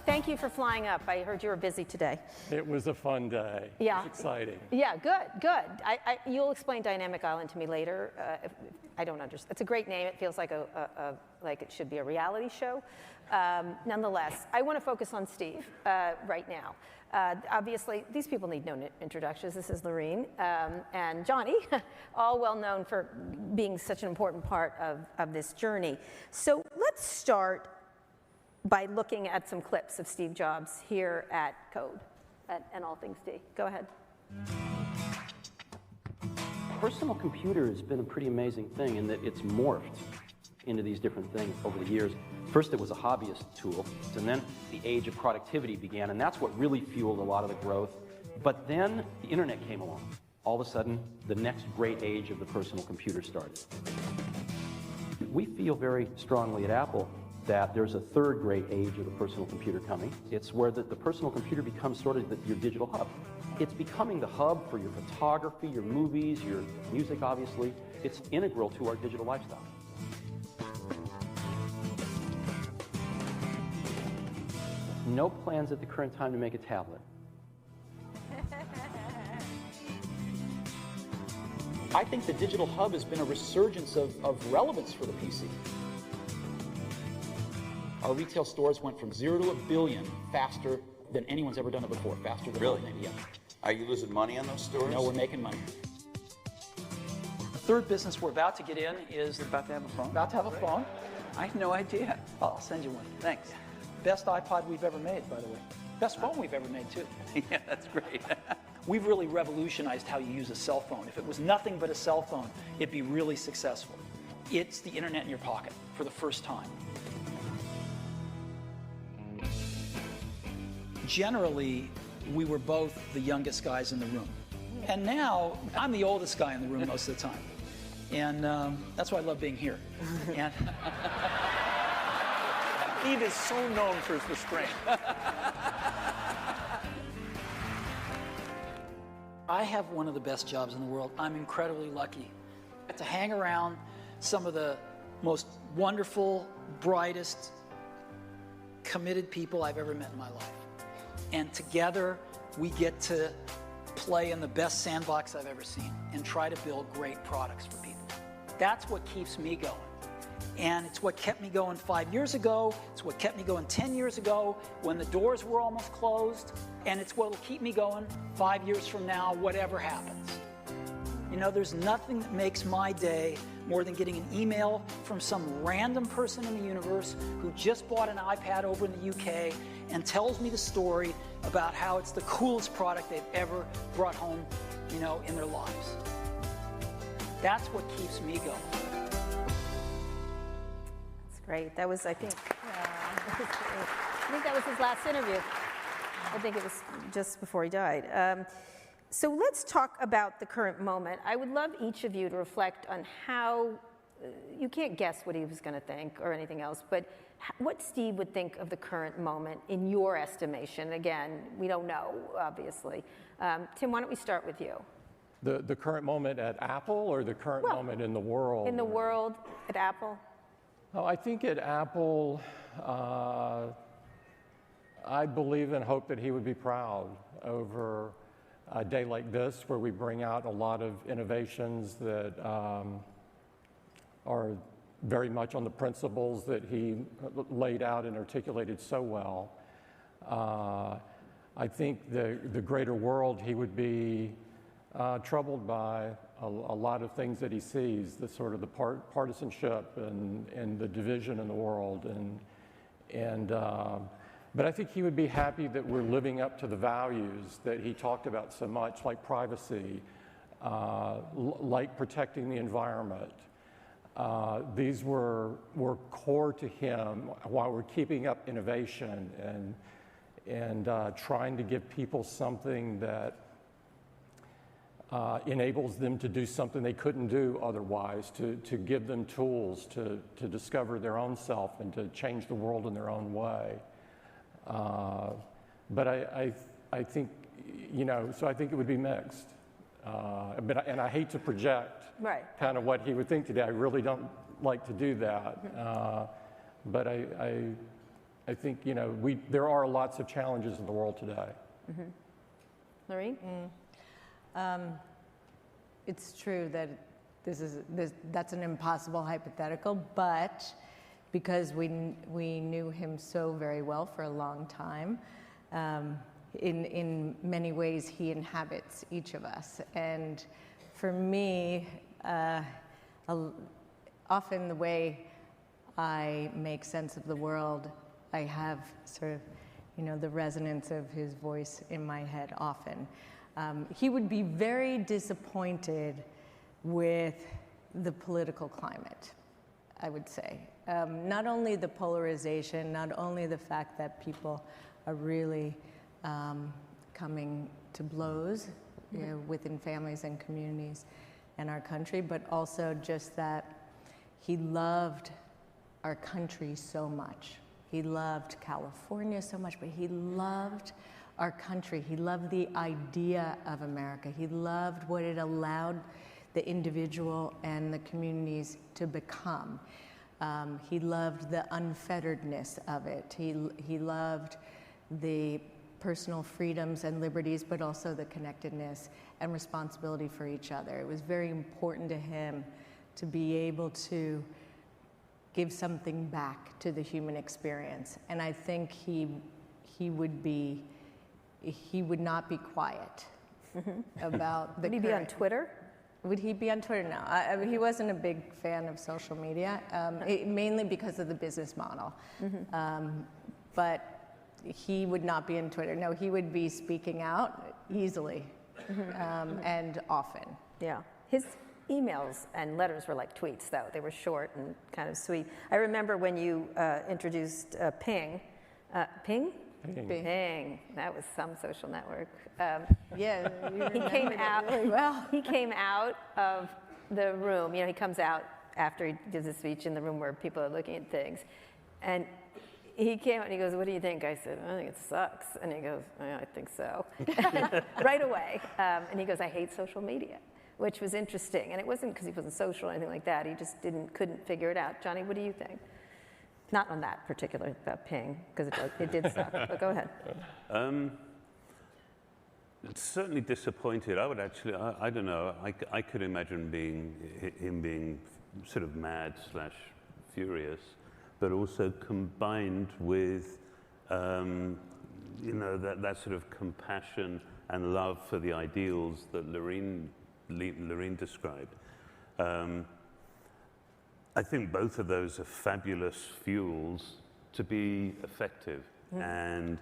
Thank you for flying up. I heard you were busy today. It was a fun day. Yeah. It was exciting. Yeah, good. You'll explain Dynamic Island to me later. I don't understand. It's a great name. It feels like like it should be a reality show. Nonetheless, I want to focus on Steve right now. Obviously, these people need no introductions. This is Lorene and Johnny, all well known for being such an important part of this journey. So let's start by looking at some clips of Steve Jobs here at Code and All Things D. Go ahead. Personal computer has been a pretty amazing thing in that it's morphed into these different things over the years. First it was a hobbyist tool, and then the age of productivity began, and that's what really fueled a lot of the growth. But then the internet came along. All of a sudden, the next great age of the personal computer started. We feel very strongly at Apple that there's a third great age of the personal computer coming. It's where the personal computer becomes sort of your digital hub. It's becoming the hub for your photography, your movies, your music, obviously. It's integral to our digital lifestyle. No plans at the current time to make a tablet. I think the digital hub has been a resurgence of relevance for the PC. Our retail stores went from 0 to 1 billion faster than anyone's ever done it before, faster than Really? Yeah. Are you losing money on those stores? No, we're making money. The third business we're about to get in is You're about to have a phone? about to have a phone. I had no idea. I'll send you one. Thanks. Best iPod we've ever made, by the way. Best phone we've ever made, too. Yeah, that's great. We've really revolutionized how you use a cell phone. If it was nothing but a cell phone, it'd be really successful. It's the internet in your pocket for the first time. Generally, we were both the youngest guys in the room. And now, I'm the oldest guy in the room most of the time. And that's why I love being here. And Steve is so known for his restraint. I have one of the best jobs in the world. I'm incredibly lucky to hang around some of the most wonderful, brightest, committed people I've ever met in my life. And together, we get to play in the best sandbox I've ever seen and try to build great products for people. That's what keeps me going. And it's what kept me going 5 years ago. It's what kept me going 10 years ago when the doors were almost closed. And it's what will keep me going 5 years from now, whatever happens. You know, there's nothing that makes my day more than getting an email from some random person in the universe who just bought an iPad over in the UK and tells me the story about how it's the coolest product they've ever brought home, you know, in their lives. That's what keeps me going. That's great. That was, I think that was his last interview. I think it was just before he died. So let's talk about the current moment. I would love each of you to reflect on how, you can't guess what he was going to think or anything else, but what Steve would think of the current moment in your estimation. Again, we don't know, obviously. Tim, why don't we start with you? The current moment at Apple or the current moment in the world? In the world, at Apple? Oh, I think at Apple, I believe and hope that he would be proud over a day like this where we bring out a lot of innovations that are very much on the principles that he laid out and articulated so well. I think the greater world, he would be troubled by a lot of things that he sees, the sort of the partisanship and the division in the world. But I think he would be happy that we're living up to the values that he talked about so much, like privacy, like protecting the environment. These were core to him while we're keeping up innovation and trying to give people something that enables them to do something they couldn't do otherwise, to give them tools to discover their own self and to change the world in their own way. But I think, you know, so I think it would be mixed. And I hate to project kind of what he would think today. I really don't like to do that. But I think, you know, there are lots of challenges in the world today. Lorene? It's true that that's an impossible hypothetical, but because we knew him so very well for a long time, in many ways he inhabits each of us. And for me, often the way I make sense of the world, I have sort of, you know, the resonance of his voice in my head often. He would be very disappointed with the political climate, I would say. Not only the polarization, not only the fact that people are really coming to blows, you know, within families and communities and our country, but also just that he loved our country so much. He loved California so much, but he loved our country. He loved the idea of America. He loved what it allowed the individual and the communities to become. He loved the unfetteredness of it. He loved the personal freedoms and liberties, but also the connectedness and responsibility for each other. It was very important to him to be able to give something back to the human experience. And I think he would not be quiet about the Would he be on Twitter? Would he be on Twitter? No, he wasn't a big fan of social media, mainly because of the business model. But he would not be on Twitter. No, he would be speaking out easily and often. Yeah. His emails and letters were like tweets, though. They were short and kind of sweet. I remember when you introduced Ping. Ping? Ping. That was some social network. Yeah, he came out really well. He came out of the room. You know, he comes out after he gives a speech in the room where people are looking at things, and he came out and he goes, "What do you think?" I said, "I think it sucks." And he goes, "Yeah, I think so," right away. And he goes, "I hate social media," which was interesting. And it wasn't because he wasn't social or anything like that. He just couldn't figure it out. Johnny, what do you think? Not on that particular Ping, because it did suck. But go ahead. It's certainly disappointed. I would actually, I don't know. I could imagine him being sort of mad / furious, but also combined with, you know, that sort of compassion and love for the ideals that Lorene described. I think both of those are fabulous fuels to be effective, and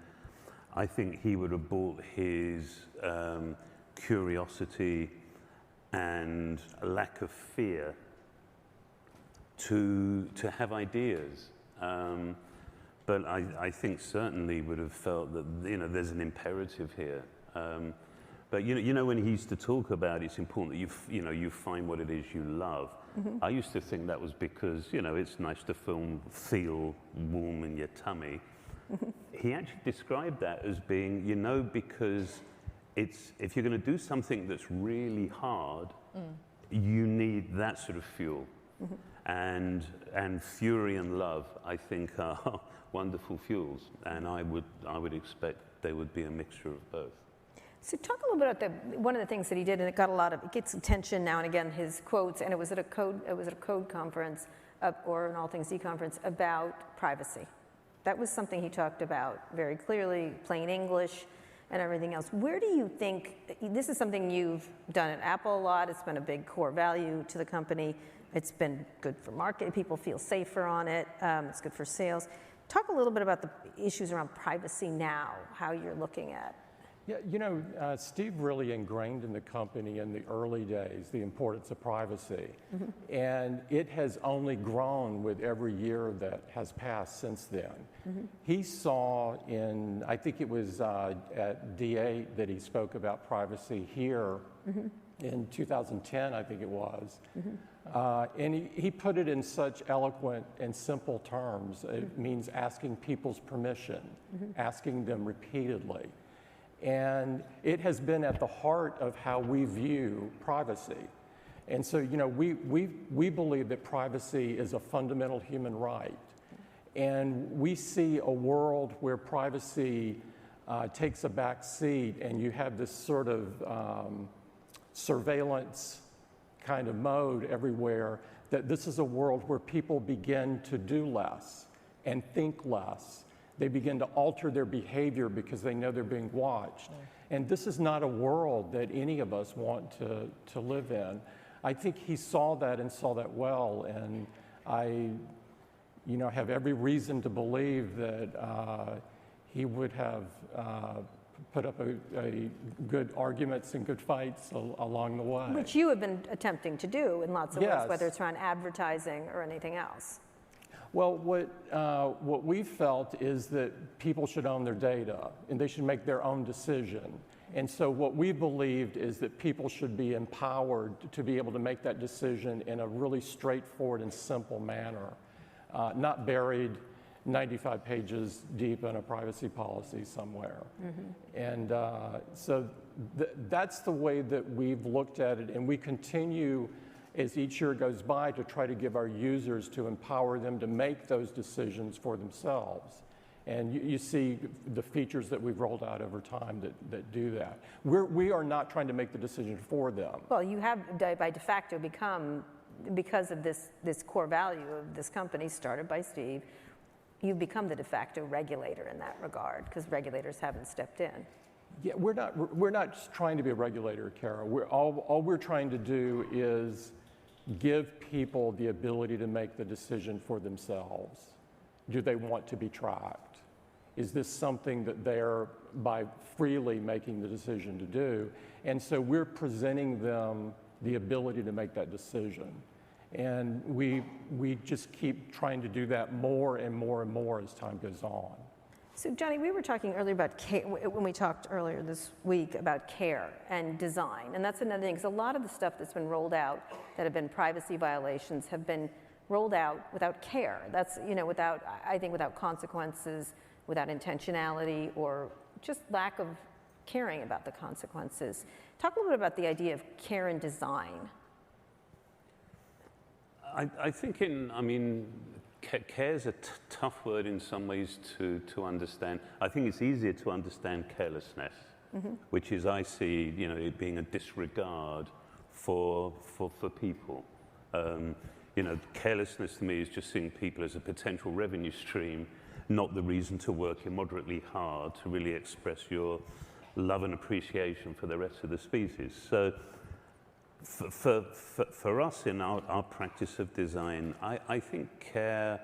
I think he would have brought his curiosity and a lack of fear to have ideas. But I think certainly would have felt that, you know, there's an imperative here. But you know when he used to talk about it's important that you find what it is you love. I used to think that was because, you know, it's nice to feel warm in your tummy. He actually described that as being, you know, because if you're going to do something that's really hard, you need that sort of fuel. And fury and love, I think, are wonderful fuels, and I would expect they would be a mixture of both. So talk a little bit about one of the things that he did, and it gets attention now and again, his quotes, and it was at a code conference, or an All Things D conference, about privacy. That was something he talked about very clearly, plain English and everything else. Where do you think, this is something you've done at Apple a lot, it's been a big core value to the company, it's been good for marketing, people feel safer on it, it's good for sales. Talk a little bit about the issues around privacy now, how you're looking at. Yeah, you know, Steve really ingrained in the company in the early days the importance of privacy. And it has only grown with every year that has passed since then. He saw I think it was at D8 that he spoke about privacy here in 2010, I think it was. And he put it in such eloquent and simple terms. It means asking people's permission, asking them repeatedly. And it has been at the heart of how we view privacy. And so, you know, we believe that privacy is a fundamental human right. And we see a world where privacy takes a back seat, and you have this sort of surveillance kind of mode everywhere, that this is a world where people begin to do less and think less. They begin to alter their behavior because they know they're being watched. And this is not a world that any of us want to live in. I think he saw that and saw that well, and I have every reason to believe that he would have put up a good arguments and good fights along the way. Which you have been attempting to do in lots of ways, Yes. whether it's around advertising or anything else. Well, what we felt is that people should own their data and they should make their own decision. And so what we believed is that people should be empowered to be able to make that decision in a really straightforward and simple manner, not buried 95 pages deep in a privacy policy somewhere. And so that's the way that we've looked at it, and we continue as each year goes by to try to give our users, to empower them to make those decisions for themselves. And you see the features that we've rolled out over time that do that. We are not trying to make the decision for them. Well, you have by de facto become, because of this core value of this company started by Steve, you've become the de facto regulator in that regard, because regulators haven't stepped in. Yeah, we're not just trying to be a regulator, Kara. All we're trying to do is give people the ability to make the decision for themselves. Do they want to be tracked? Is this something that they're by freely making the decision to do? And so we're presenting them the ability to make that decision. And we just keep trying to do that more and more and more as time goes on. So, Johnny, we were talking earlier about care, when we talked earlier this week about care and design. And that's another thing, because a lot of the stuff that's been rolled out that have been privacy violations have been rolled out without care. That's, without consequences, without intentionality, or just lack of caring about the consequences. Talk a little bit about the idea of care and design. I think care is a tough word in some ways to understand. I think it's easier to understand carelessness, which is, I see, it being a disregard for people. Carelessness to me is just seeing people as a potential revenue stream, not the reason to work immoderately hard to really express your love and appreciation for the rest of the species. So for us in our practice of design, I think care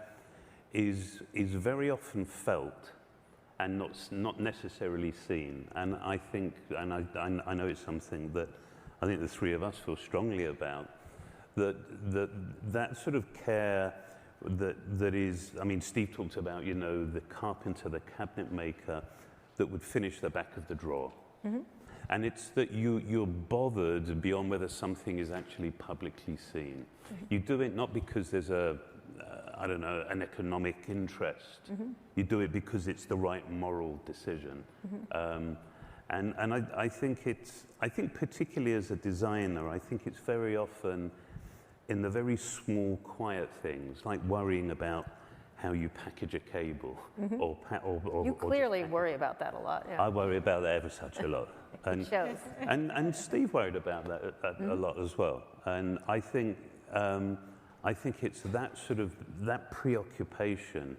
is very often felt and not necessarily seen. And I think, and I know it's something that I think the three of us feel strongly about, that sort of care that is, Steve talked about, the carpenter, the cabinet maker that would finish the back of the drawer. And it's that you're bothered beyond whether something is actually publicly seen. You do it not because there's an economic interest. You do it because it's the right moral decision. And I think particularly as a designer, I think it's very often in the very small, quiet things, like worrying about how you package a cable. You clearly worry about that a lot. Yeah. I worry about that ever such a lot. It shows. And Steve worried about that a lot as well. And I think it's that sort of, that preoccupation.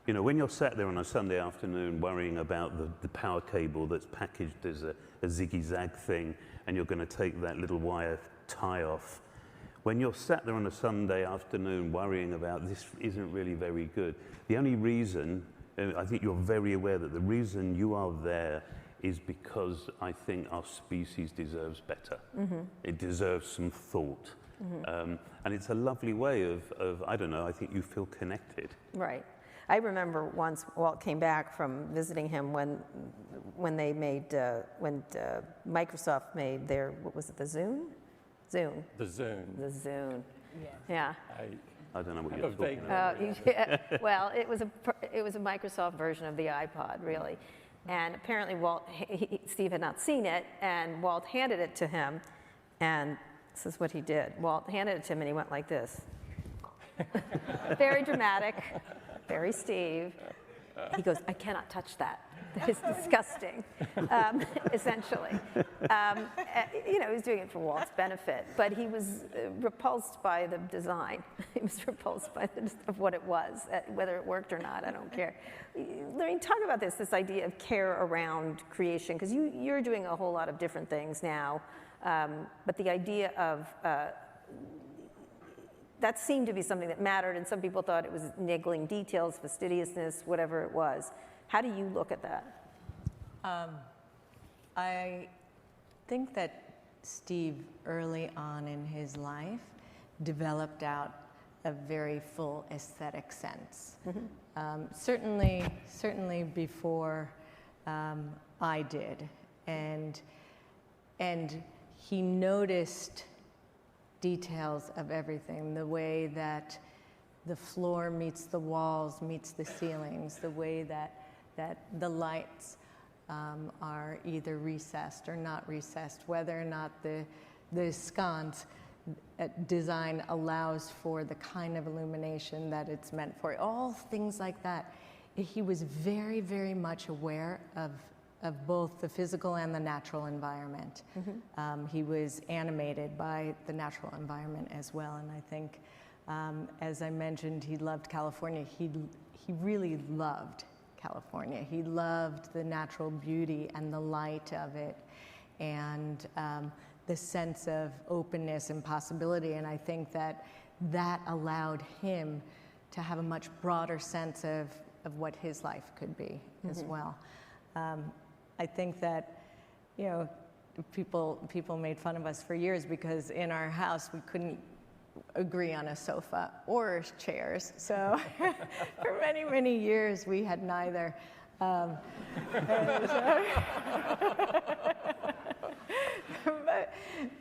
When you're sat there on a Sunday afternoon worrying about the power cable that's packaged as a ziggy-zag thing, and you're going to take that little wire tie off. When you're sat there on a Sunday afternoon worrying about this isn't really very good, the only reason, I think you're very aware that the reason you are there is because I think our species deserves better. It deserves some thought. And it's a lovely way of, I don't know, I think you feel connected. Right. I remember once Walt came back from visiting him when they made, when Microsoft made their, what was it, the Zune? Zune. The Zune. The Zune. Yeah. I don't know what you're talking about. Yeah. Well, it was a Microsoft version of the iPod, really. And apparently Steve had not seen it, and Walt handed it to him, and this is what he did. Walt handed it to him, and he went like this. Very dramatic. Very Steve. He goes, I cannot touch that. That is disgusting, essentially. You know, he was doing it for Walt's benefit, but he was repulsed by the design. He was repulsed by of what it was. Whether it worked or not, I don't care. Let me talk about this idea of care around creation, because you're doing a whole lot of different things now, but the idea of that seemed to be something that mattered, and some people thought it was niggling details, fastidiousness, whatever it was. How do you look at that? I think that Steve, early on in his life, developed out a very full aesthetic sense. Certainly before I did, and he noticed details of everything, the way that the floor meets the walls, meets the ceilings, the way that the lights are either recessed or not recessed, whether or not the sconce design allows for the kind of illumination that it's meant for. All things like that. He was very, very much aware of both the physical and the natural environment. He was animated by the natural environment as well, and I think, as I mentioned, he loved California. He really loved California. He loved the natural beauty and the light of it, and the sense of openness and possibility, and I think that allowed him to have a much broader sense of what his life could be as well. I think that, you know, people made fun of us for years because in our house we couldn't agree on a sofa or chairs. So for many, many years we had neither.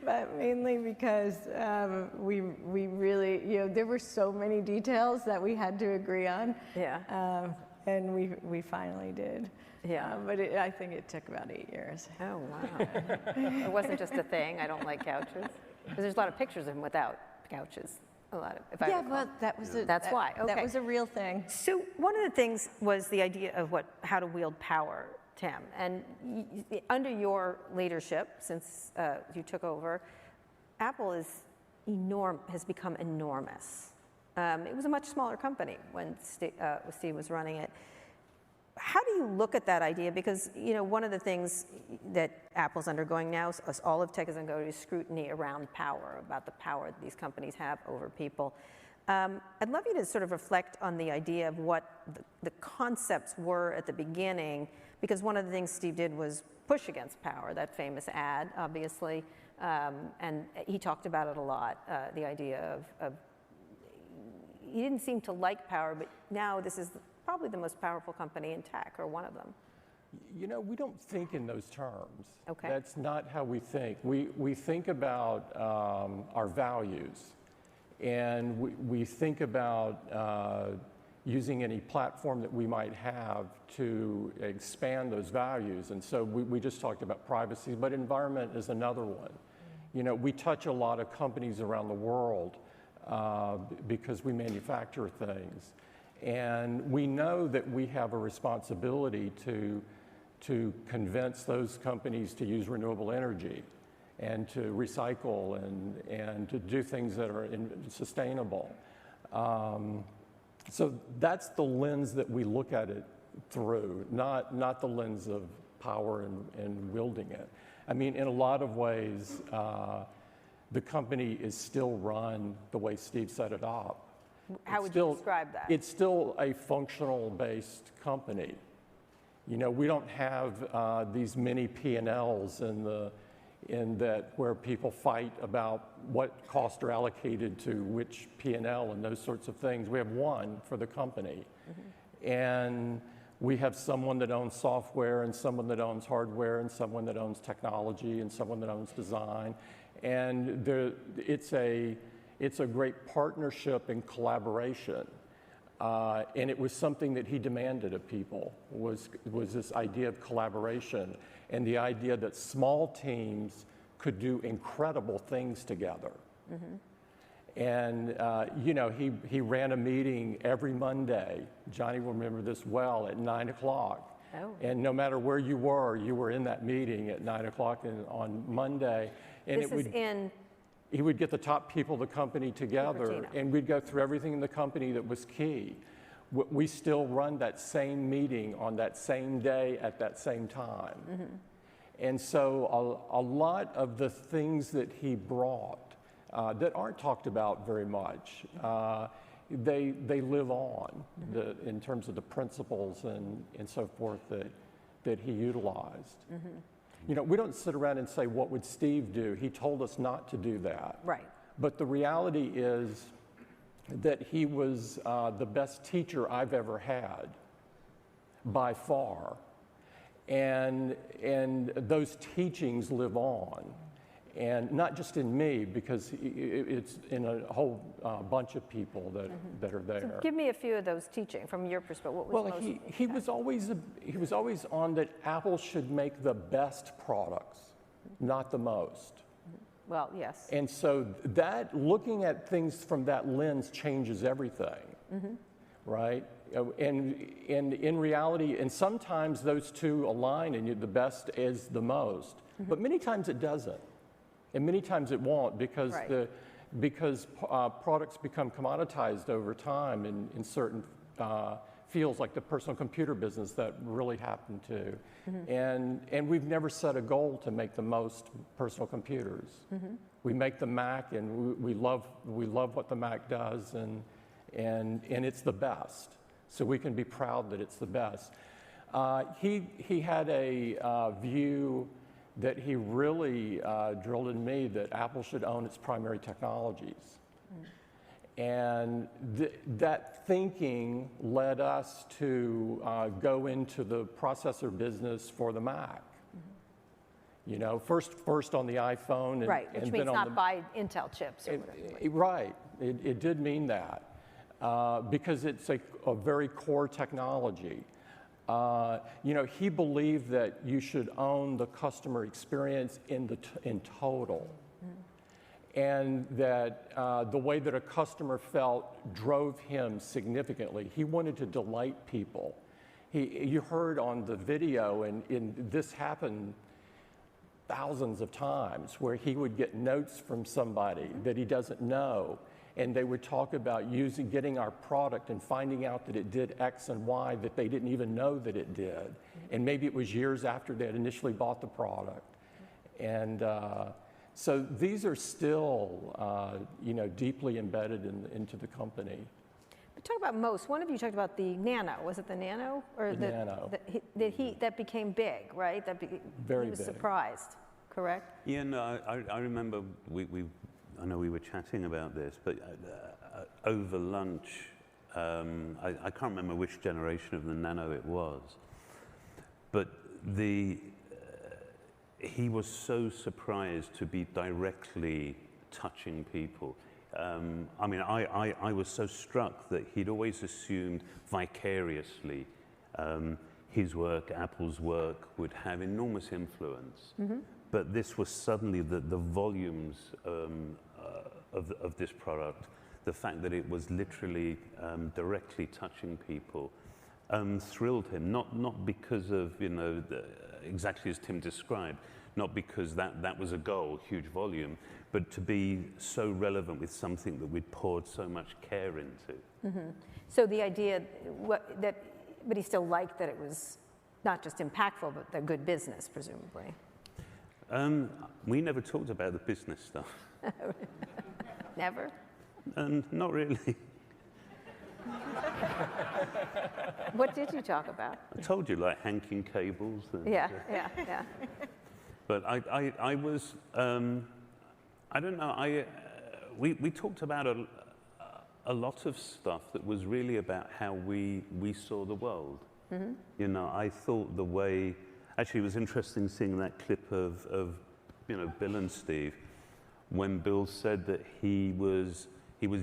But mainly because we really, you know, there were so many details that we had to agree on. Yeah. And we finally did. Yeah. But I think it took about 8 years. Oh, wow. It wasn't just a thing, I don't like couches. Because there's a lot of pictures of him without couches. A lot of, if I recall. Well, that was That's why, okay. That was a real thing. So one of the things was the idea of how to wield power, Tim. And under your leadership, since you took over, Apple has become enormous. It was a much smaller company when Steve was running it. How do you look at that idea? Because, you know, one of the things that Apple's undergoing now, all of tech is undergoing scrutiny around power, about the power that these companies have over people. I'd love you to sort of reflect on the idea of what the concepts were at the beginning, because one of the things Steve did was push against power, that famous ad, obviously, and he talked about it a lot, the idea of he didn't seem to like power, but now this is probably the most powerful company in tech, or one of them. You know, we don't think in those terms. Okay. That's not how we think. We think about our values, and we think about using any platform that we might have to expand those values. And so we just talked about privacy, but environment is another one. You know, we touch a lot of companies around the world because we manufacture things. And we know that we have a responsibility to convince those companies to use renewable energy and to recycle and to do things that are sustainable. So that's the lens that we look at it through, not the lens of power and wielding it. I mean, in a lot of ways, the company is still run the way Steve set it up. How would you describe that? It's still a functional-based company. You know, we don't have these many P&Ls in that where people fight about what costs are allocated to which P&L and those sorts of things. We have one for the company. And we have someone that owns software and someone that owns hardware and someone that owns technology and someone that owns design. And it's a great partnership and collaboration. And it was something that he demanded of people, was this idea of collaboration and the idea that small teams could do incredible things together. And, you know, he ran a meeting every Monday. Johnny will remember this well, at 9 o'clock. Oh. And no matter where you were in that meeting at 9 o'clock on Monday. And This is in he would get the top people of the company together, Cupertino. and we'd go through everything in the company that was key. We still run that same meeting on that same day at that same time. Mm-hmm. And so a lot of the things that he brought that aren't talked about very much, they live on in terms of the principles and so forth that he utilized. Mm-hmm. You know, we don't sit around and say, what would Steve do? He told us not to do that. right. But the reality is that he was the best teacher I've ever had, by far. And those teachings live on. And not just in me, because it's in a whole bunch of people that are there. So give me a few of those teaching from your perspective. What was Well, most he was always on that Apple should make the best products, not the most. well, yes. And so that looking at things from that lens changes everything, right? And in reality, and sometimes those two align, and the best is the most. But many times it doesn't, and many times it won't, because Right. because products become commoditized over time in certain fields, like the personal computer business that really happened to. And we've never set a goal to make the most personal computers. We make the Mac, and we love what the Mac does, and it's the best. So we can be proud that it's the best. He had a view that he really drilled in me, that Apple should own its primary technologies. And that thinking led us to go into the processor business for the Mac. You know, first on the iPhone. And, right, which and means then on not buy Intel chips or whatever. Right, it did mean that, because it's a very core technology. You know, he believed that you should own the customer experience in total. And that the way that a customer felt drove him significantly. He wanted to delight people. You heard on the video, and this happened thousands of times, where he would get notes from somebody that he doesn't know, and they would talk about getting our product and finding out that it did X and Y that they didn't even know that it did. And maybe it was years after they had initially bought the product. And so these are still, you know, deeply embedded into the company. But talk about most. One of you talked about the Nano. Was it the Nano? Or The Nano. That became big, right? Very he was big. surprised, correct? Yeah, no, I remember I know we were chatting about this, but over lunch, I can't remember which generation of the Nano it was, but he was so surprised to be directly touching people. I mean, I was so struck that he'd always assumed vicariously his work, Apple's work, would have enormous influence. But this was suddenly the volumes of this product, the fact that it was literally directly touching people, thrilled him. Not because of, you know, exactly as Tim described, not because that was a goal, huge volume, but to be so relevant with something that we'd poured so much care into. So the idea but he still liked that it was not just impactful, but a good business, presumably. We never talked about the business stuff. Never? Not really. What did you talk about? I told you, like hanking cables. And, Yeah. But I was, I don't know, we talked about a lot of stuff that was really about how we saw the world. You know, I thought the way, actually it was interesting seeing that clip of you know, Bill and Steve, when Bill said that he was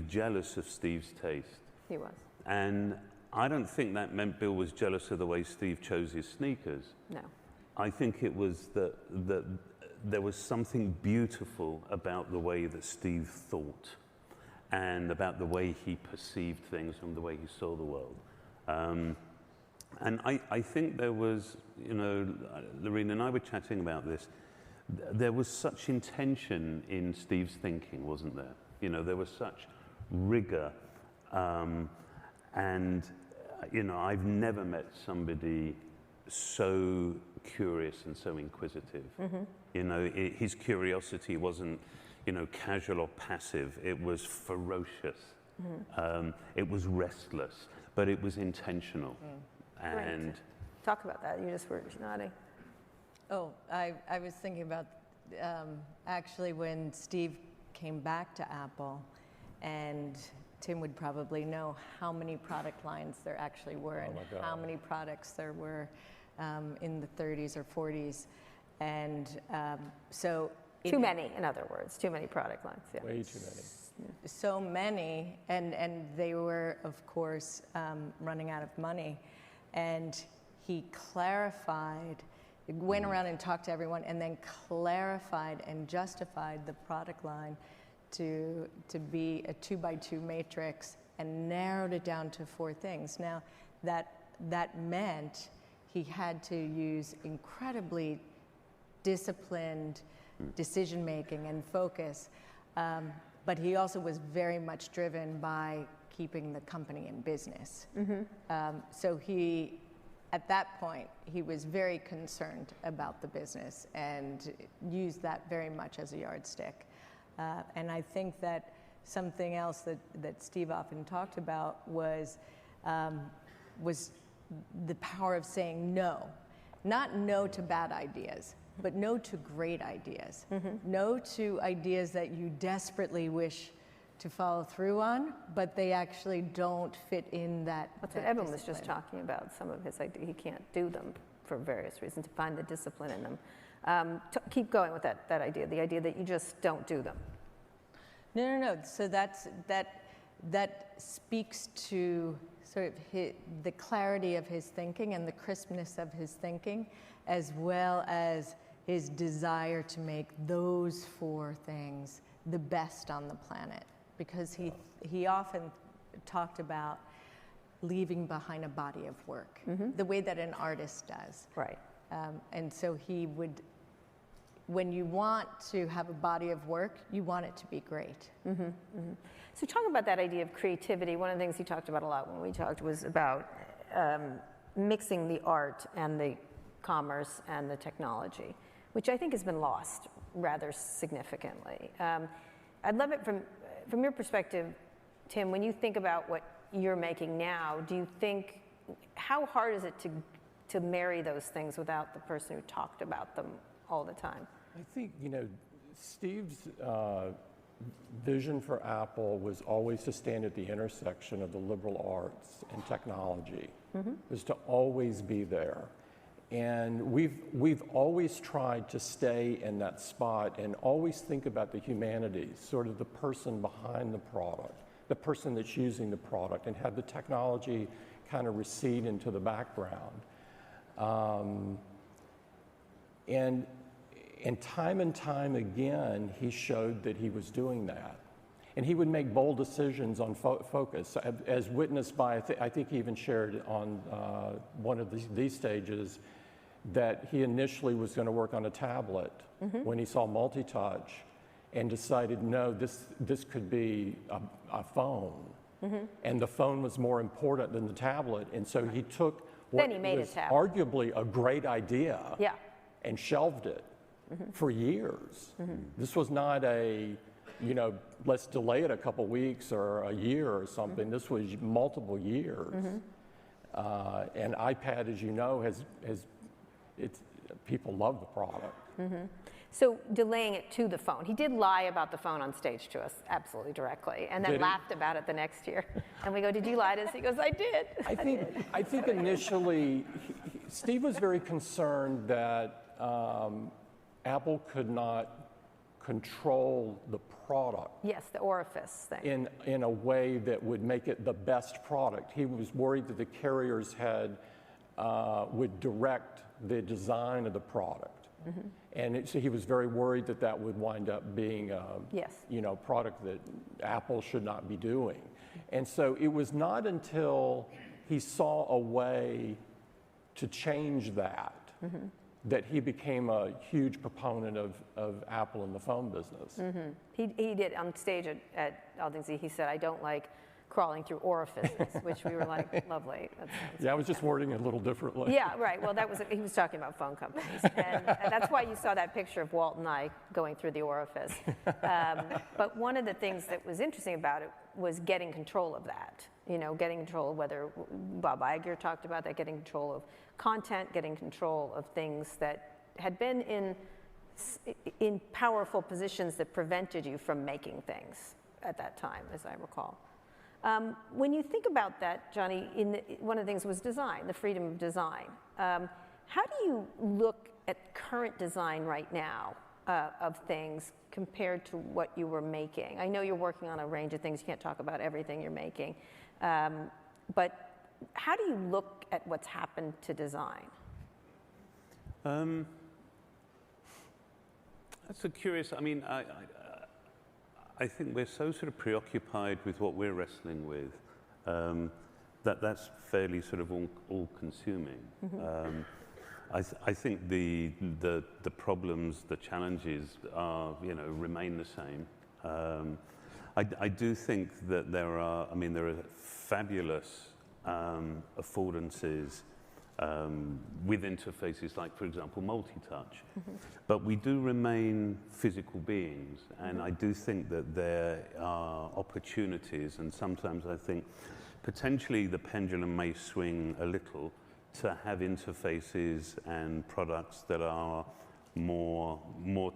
jealous of Steve's taste. He was. And I don't think that meant Bill was jealous of the way Steve chose his sneakers. No. I think it was that there was something beautiful about the way that Steve thought. and about the way he perceived things and the way he saw the world. And I think there was, you know, Lorena and I were chatting about this, there was such intention in Steve's thinking, wasn't there? You know, there was such rigor, and, you know, I've never met somebody so curious and so inquisitive. You know, his curiosity wasn't, you know, casual or passive. It was ferocious. It was restless, but it was intentional. And Great. Talk about that. You just were nodding. Oh, I was thinking about actually when Steve came back to Apple, and Tim would probably know how many product lines there actually were and how many products there were in the 30s or 40s. And so... Too many, in other words, too many product lines. Yeah. Way too many. So many, and they were, of course, running out of money. And he clarified, went around and talked to everyone, and then clarified and justified the product line to be a 2x2 matrix and narrowed it down to 4 things. Now, that meant he had to use incredibly disciplined decision-making and focus, but he also was very much driven by keeping the company in business. So he, at that point, he was very concerned about the business and used that very much as a yardstick. And I think that something else that Steve often talked about was the power of saying no. Not no to bad ideas, but no to great ideas. No to ideas that you desperately wish to follow through on, but they actually don't fit in that. That's what Evan was just talking about, some of his ideas. He can't do them for various reasons, to find the discipline in them. Keep going with that idea, the idea that you just don't do them. No. So that speaks to sort of the clarity of his thinking and the crispness of his thinking, as well as his desire to make those 4 things the best on the planet. Because he often talked about leaving behind a body of work, the way that an artist does. Right. And so he would, when you want to have a body of work, you want it to be great. So talking about that idea of creativity, one of the things he talked about a lot when we talked was about mixing the art and the commerce and the technology, which I think has been lost rather significantly. I'd love it from your perspective, Tim, when you think about what you're making now, do you think, how hard is it to marry those things without the person who talked about them all the time? I think, you know, Steve's vision for Apple was always to stand at the intersection of the liberal arts and technology, was to always be there. And we've always tried to stay in that spot and always think about the humanities, sort of the person behind the product, the person that's using the product, and have the technology kind of recede into the background. And time again, he showed that he was doing that. And he would make bold decisions on focus, as witnessed by, I think he even shared on one of these stages, that he initially was going to work on a tablet when he saw multi-touch and decided, no, this could be a phone. And the phone was more important than the tablet. And so he took what was arguably a great idea and shelved it for years. This was not a, you know, let's delay it a couple weeks or a year or something. This was multiple years. And iPad, as you know, people love the product. So delaying it to the phone. He did lie about the phone on stage to us, absolutely directly, and then laughed about it the next year. And we go, did you lie to us? He goes, I did. I think initially, Steve was very concerned that Apple could not control the product. Yes, the orifice thing. In a way that would make it the best product. He was worried that the carriers would direct the design of the product. And so he was very worried that that would wind up being a Yes. product that Apple should not be doing. And so it was not until he saw a way to change that that he became a huge proponent of Apple in the phone business. He did on stage at Aldingsy. He said, "I don't like crawling through orifices," which we were like, lovely. That sounds Yeah, I was just wording it a little differently. Yeah, right. Well, he was talking about phone companies. And that's why you saw that picture of Walt and I going through the orifice. But one of the things that was interesting about it was getting control of that. Getting control of whether Bob Iger talked about that, getting control of content, getting control of things that had been in powerful positions that prevented you from making things at that time, as I recall. When you think about that, Johnny, one of the things was design, the freedom of design. How do you look at current design right now of things compared to what you were making? I know you're working on a range of things. You can't talk about everything you're making. But how do you look at what's happened to design? That's a curious, I think we're so sort of preoccupied with what we're wrestling with that's fairly sort of all-consuming. I think the problems, the challenges are, remain the same. I do think that there are fabulous affordances with interfaces like, for example, multi-touch. But we do remain physical beings, and I do think that there are opportunities, and sometimes I think potentially the pendulum may swing a little to have interfaces and products that are more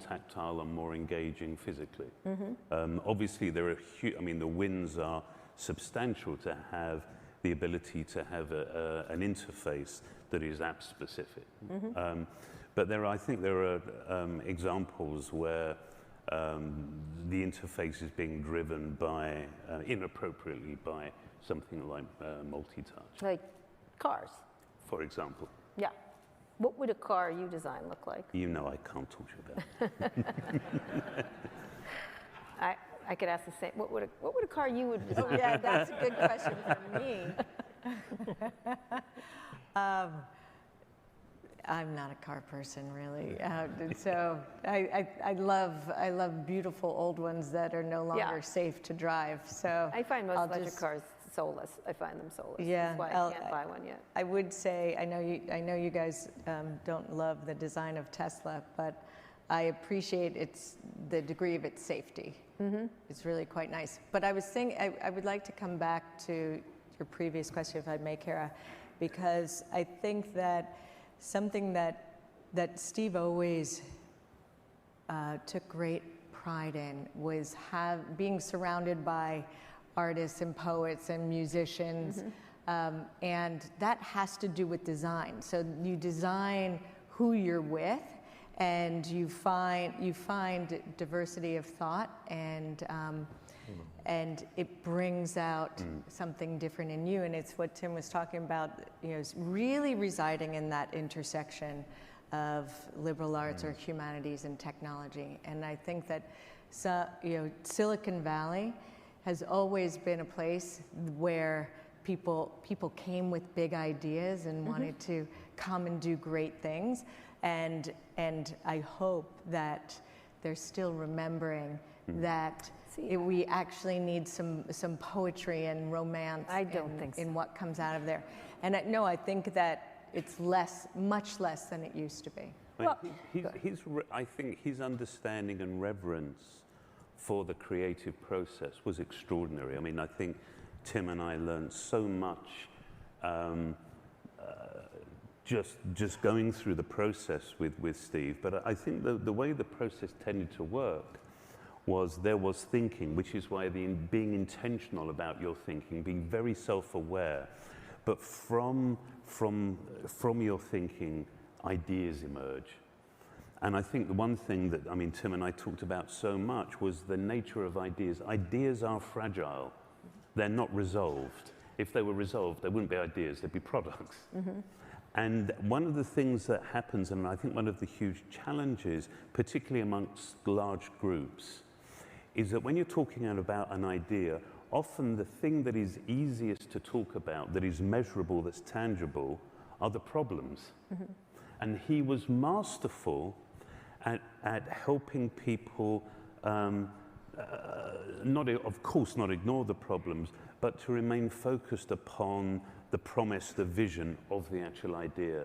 tactile and more engaging physically. Obviously, there are the wins are substantial to have the ability to have an interface that is app specific. But I think there are examples where the interface is being driven by inappropriately by something like multi-touch. Like cars. For example. Yeah. What would a car you design look like? I can't talk to you about. I could ask the same. What would a car you would design? Oh, yeah, that's a good question for me. I'm not a car person, really. So I love beautiful old ones that are no longer safe to drive. So I find most electric cars soulless. I find them soulless. Yeah, that's why I can't buy one yet. I would say I know you guys don't love the design of Tesla, but I appreciate the degree of its safety. It's really quite nice. But I was thinking I would like to come back to your previous question, if I may, Kara, because I think that something that Steve always took great pride in was being surrounded by artists and poets and musicians, and that has to do with design. So you design who you're with, and you find diversity of thought, and it brings out something different in you. And it's what Tim was talking about, really residing in that intersection of liberal arts or humanities and technology. And I think that Silicon Valley has always been a place where people came with big ideas and wanted to come and do great things. And I hope that they're still remembering that we actually need some poetry and romance in what comes out of there. And I think that it's much less than it used to be. I think his understanding and reverence for the creative process was extraordinary. I think Tim and I learned so much just going through the process with Steve. But I think the way the process tended to work was there was thinking, which is why being intentional about your thinking, being very self-aware. But from your thinking, ideas emerge. And I think the one thing that, Tim and I talked about so much was the nature of ideas. Ideas are fragile. They're not resolved. If they were resolved, there wouldn't be ideas, there'd be products. And one of the things that happens, and I think one of the huge challenges, particularly amongst large groups, is that when you're talking about an idea, often the thing that is easiest to talk about, that is measurable, that's tangible, are the problems. And he was masterful at helping people, of course, not ignore the problems, but to remain focused upon the promise, the vision of the actual idea.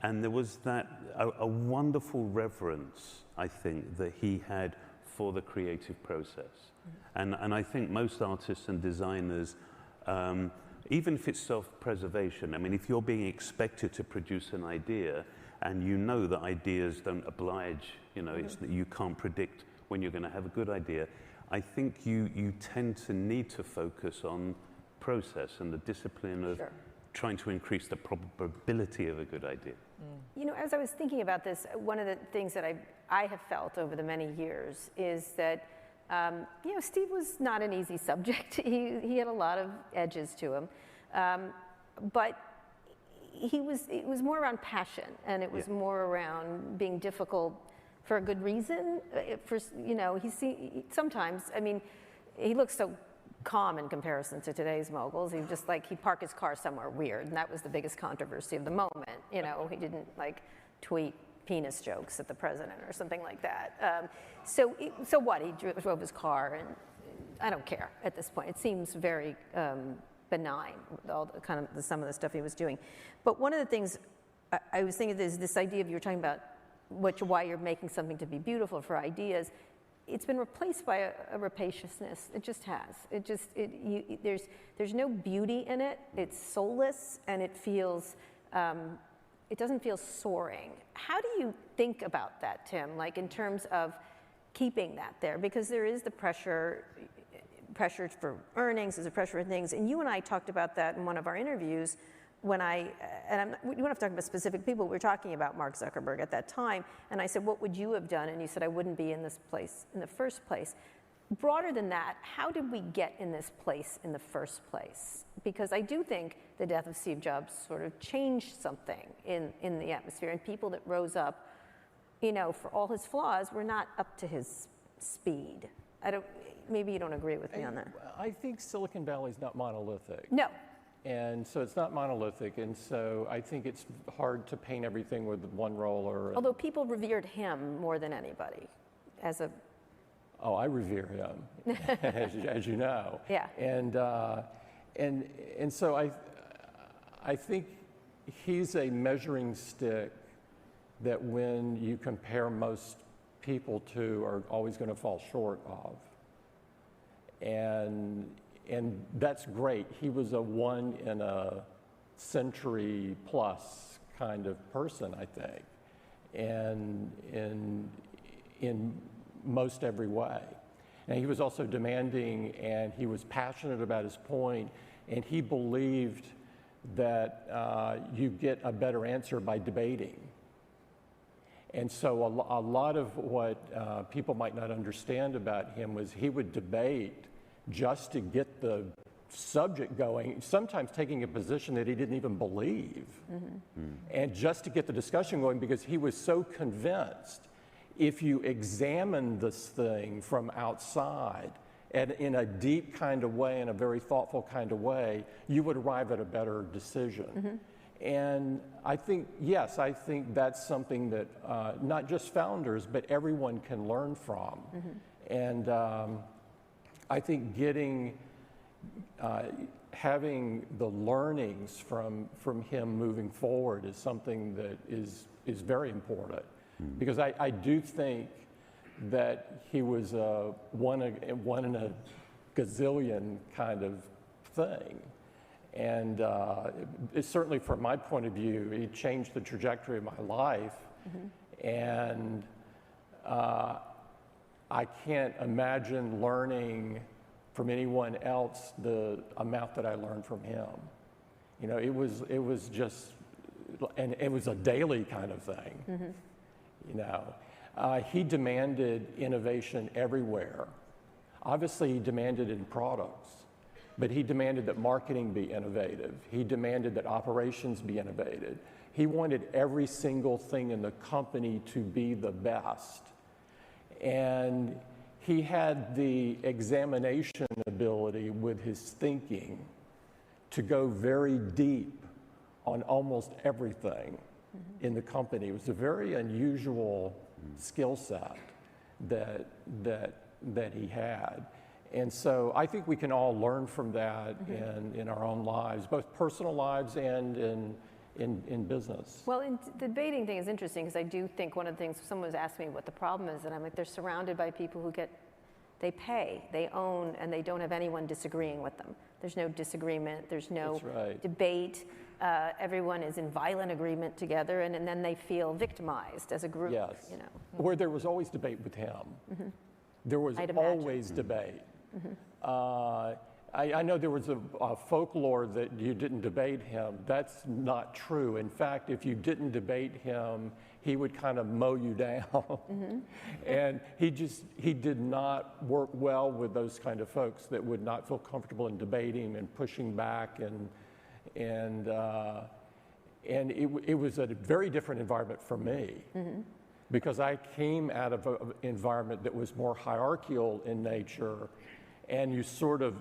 And there was a wonderful reverence, I think, that he had for the creative process. And I think most artists and designers, even if it's self-preservation, I mean, if you're being expected to produce an idea and you know that ideas don't oblige, you know, it's that you can't predict when you're going to have a good idea, I think you tend to need to focus on process and the discipline of trying to increase the probability of a good idea. You know, as I was thinking about this, one of the things that I have felt over the many years is that, you know, Steve was not an easy subject. He had a lot of edges to him, but it was more around passion, and it was more around being difficult for a good reason. You know, sometimes, I mean, he looks so calm in comparison to today's moguls. He'd park his car somewhere weird, and that was the biggest controversy of the moment. You know, he didn't like tweet penis jokes at the president or something like that. So what? He drove his car, and I don't care at this point. It seems very benign, all the kind of some of the stuff he was doing. But one of the things I was thinking is this idea of you were talking about why you're making something to be beautiful for ideas. It's been replaced by a rapaciousness. It just has. There's no beauty in it. It's soulless, and it feels. It doesn't feel soaring. How do you think about that, Tim? Like in terms of keeping that there, because there is the pressure for earnings, there's a pressure for things, and you and I talked about that in one of our interviews. We don't have to talk about specific people. We were talking about Mark Zuckerberg at that time, and I said, "What would you have done?" And you said, "I wouldn't be in this place in the first place." Broader than that, how did we get in this place in the first place? Because I do think the death of Steve Jobs sort of changed something in the atmosphere, and people that rose up, you know, for all his flaws, were not up to his speed. Maybe you don't agree with me on that. I think Silicon Valley's not monolithic. No. And so it's not monolithic, and so I think it's hard to paint everything with one roller. Although people revered him more than anybody as a... Oh, I revere him, as you know. Yeah. And so I think he's a measuring stick that when you compare most people to are always going to fall short of. And that's great. He was a one in a century plus kind of person, I think, and in most every way. And he was also demanding, and he was passionate about his point, and he believed that you get a better answer by debating. And so a lot of what people might not understand about him was he would debate just to get the subject going, sometimes taking a position that he didn't even believe, and just to get the discussion going, because he was so convinced if you examine this thing from outside and in a deep kind of way, in a very thoughtful kind of way, you would arrive at a better decision. And I think, yes, I think that's something that not just founders, but everyone can learn from. And I think having the learnings from him moving forward is something that is very important, because I do think that he was a one in a gazillion kind of thing. And it's certainly, from my point of view, he changed the trajectory of my life. And I can't imagine learning from anyone else the amount that I learned from him. You know, it was just, and it was a daily kind of thing. You know, he demanded innovation everywhere. Obviously, he demanded it in products, but he demanded that marketing be innovative. He demanded that operations be innovative. He wanted every single thing in the company to be the best. And he had the examination ability with his thinking to go very deep on almost everything in the company. It was a very unusual skill set that he had. And so I think we can all learn from that in our own lives, both personal lives and in business. Well, the debating thing is interesting because I do think one of the things, someone was asking me what the problem is, and I'm like, they're surrounded by people who they pay, they own, and they don't have anyone disagreeing with them. There's no disagreement, there's no debate. Everyone is in violent agreement together, and then they feel victimized as a group. Yes. You know. Where there was always debate with him. There was always debate. I know there was a folklore that you didn't debate him. That's not true. In fact, if you didn't debate him, he would kind of mow you down. And he did not work well with those kind of folks that would not feel comfortable in debating and pushing back. And it was a very different environment for me. Because I came out of an environment that was more hierarchical in nature, and you sort of,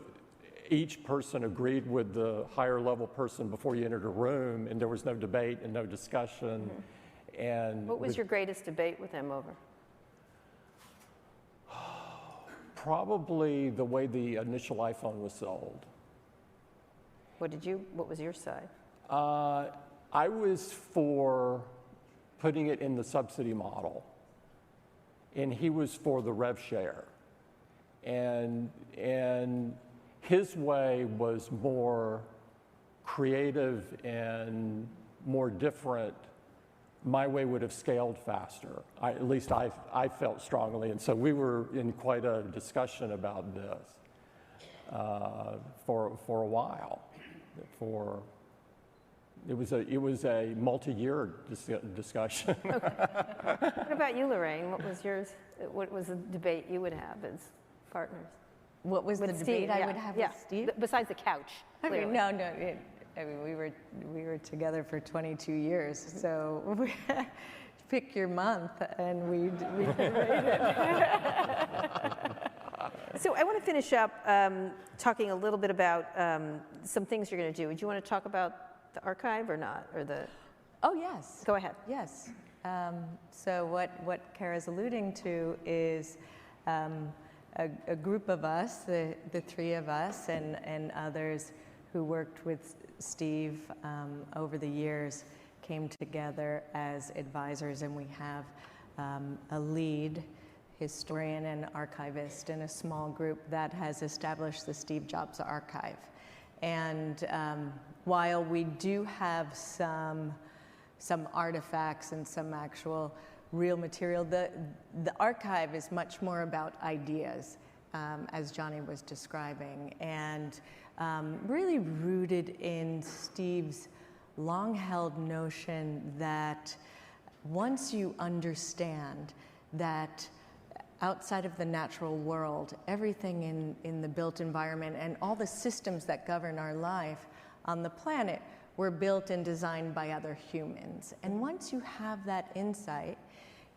each person agreed with the higher level person before you entered a room, and there was no debate and no discussion. And what was your greatest debate with him over? Probably the way the initial iPhone was sold. What was your side? I was for putting it in the subsidy model, and he was for the rev share. And his way was more creative and more different. My way would have scaled faster. At least I felt strongly, and so we were in quite a discussion about this for a while. It was a multi-year discussion. Okay. What about you, Lorraine? What was yours? What was the debate you would have as partners? What was With the Steve, debate I would have with Steve? Besides the couch. I mean, clearly. no. I mean, we were together for 22 years, so we pick your month, and we debated. So I want to finish up talking a little bit about some things you're going to do. Do you want to talk about the archive or not, or the? Oh yes. Go ahead. Yes. So what Kara's alluding to is a group of us, the three of us, and others who worked with Steve over the years, came together as advisors, and we have a lead historian and archivist in a small group that has established the Steve Jobs Archive. And while we do have some artifacts and some actual real material, the archive is much more about ideas, as Johnny was describing, and really rooted in Steve's long-held notion that once you understand that outside of the natural world, everything in the built environment and all the systems that govern our life on the planet were built and designed by other humans. And once you have that insight,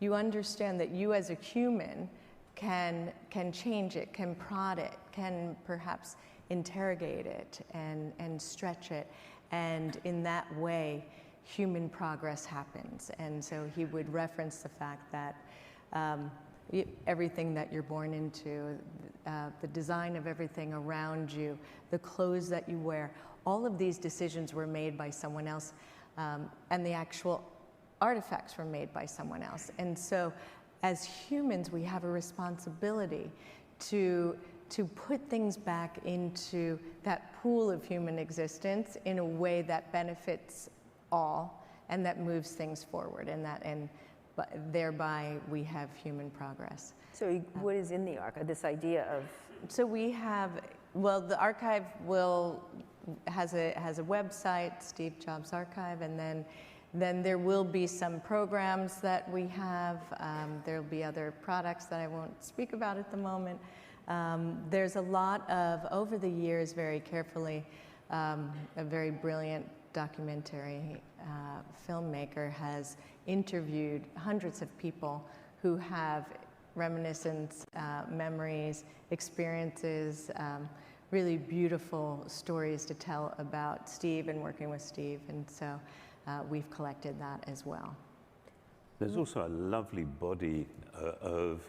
you understand that you as a human can change it, can prod it, can perhaps interrogate it and stretch it. And in that way, human progress happens. And so he would reference the fact that everything that you're born into, the design of everything around you, the clothes that you wear, all of these decisions were made by someone else, and the actual artifacts were made by someone else. And so as humans, we have a responsibility to put things back into that pool of human existence in a way that benefits all and that moves things forward, and thereby we have human progress. So what is in the archive, this idea of? So we have, well, the archive has a website, Steve Jobs Archive, and then there will be some programs that we have. There'll be other products that I won't speak about at the moment. There's a lot of, over the years, very carefully, a very brilliant documentary filmmaker, has interviewed hundreds of people who have reminiscence, memories, experiences, really beautiful stories to tell about Steve and working with Steve, and so we've collected that as well. There's also a lovely body of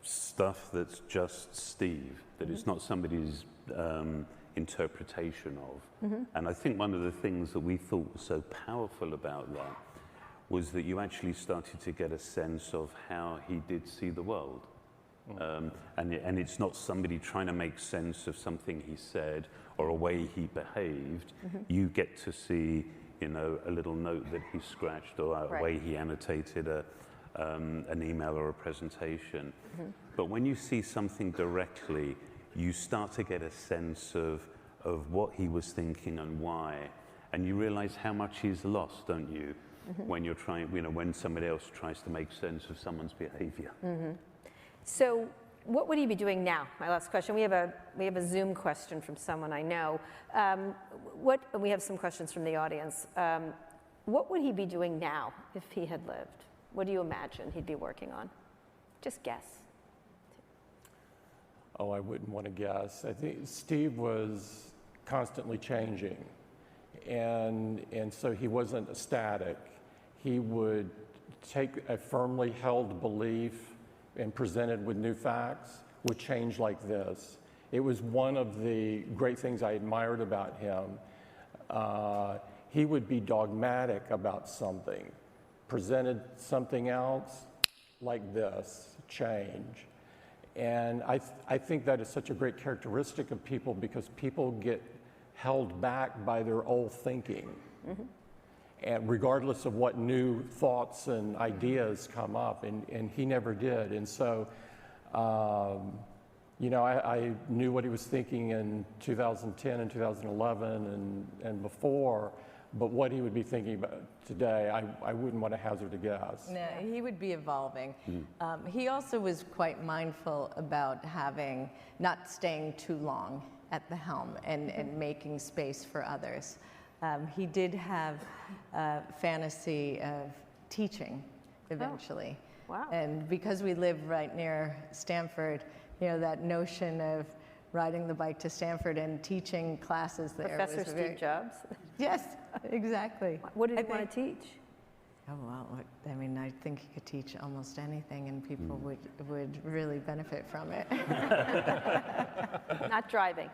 stuff that's just Steve, that it's not somebody's interpretation of. And I think one of the things that we thought was so powerful about that was that you actually started to get a sense of how he did see the world. And it's not somebody trying to make sense of something he said or a way he behaved. You get to see, you know, a little note that he scratched or a way he annotated an email or a presentation. But when you see something directly, you start to get a sense of what he was thinking and why. And you realize how much he's lost, don't you? When you're trying, you know, when somebody else tries to make sense of someone's behavior. So what would he be doing now? My last question. We have a Zoom question from someone I know. And we have some questions from the audience. What would he be doing now if he had lived? What do you imagine he'd be working on? Just guess. Oh, I wouldn't want to guess. I think Steve was constantly changing, and so he wasn't static. He would take a firmly held belief and present it with new facts, would change like this. It was one of the great things I admired about him. He would be dogmatic about something, presented something else like this, change. And I think that is such a great characteristic of people, because people get held back by their old thinking. And regardless of what new thoughts and ideas come up, and he never did. And so, you know, I knew what he was thinking in 2010 and 2011 and before, but what he would be thinking about today, I wouldn't want to hazard a guess. No, he would be evolving. He also was quite mindful about not staying too long at the helm and making space for others. He did have a fantasy of teaching eventually. Wow. And because we live right near Stanford, you know, that notion of riding the bike to Stanford and teaching classes there. Professor Steve Jobs? Yes, exactly. What did he want to teach? Oh, well, I mean, I think he could teach almost anything, and people would really benefit from it. Not driving.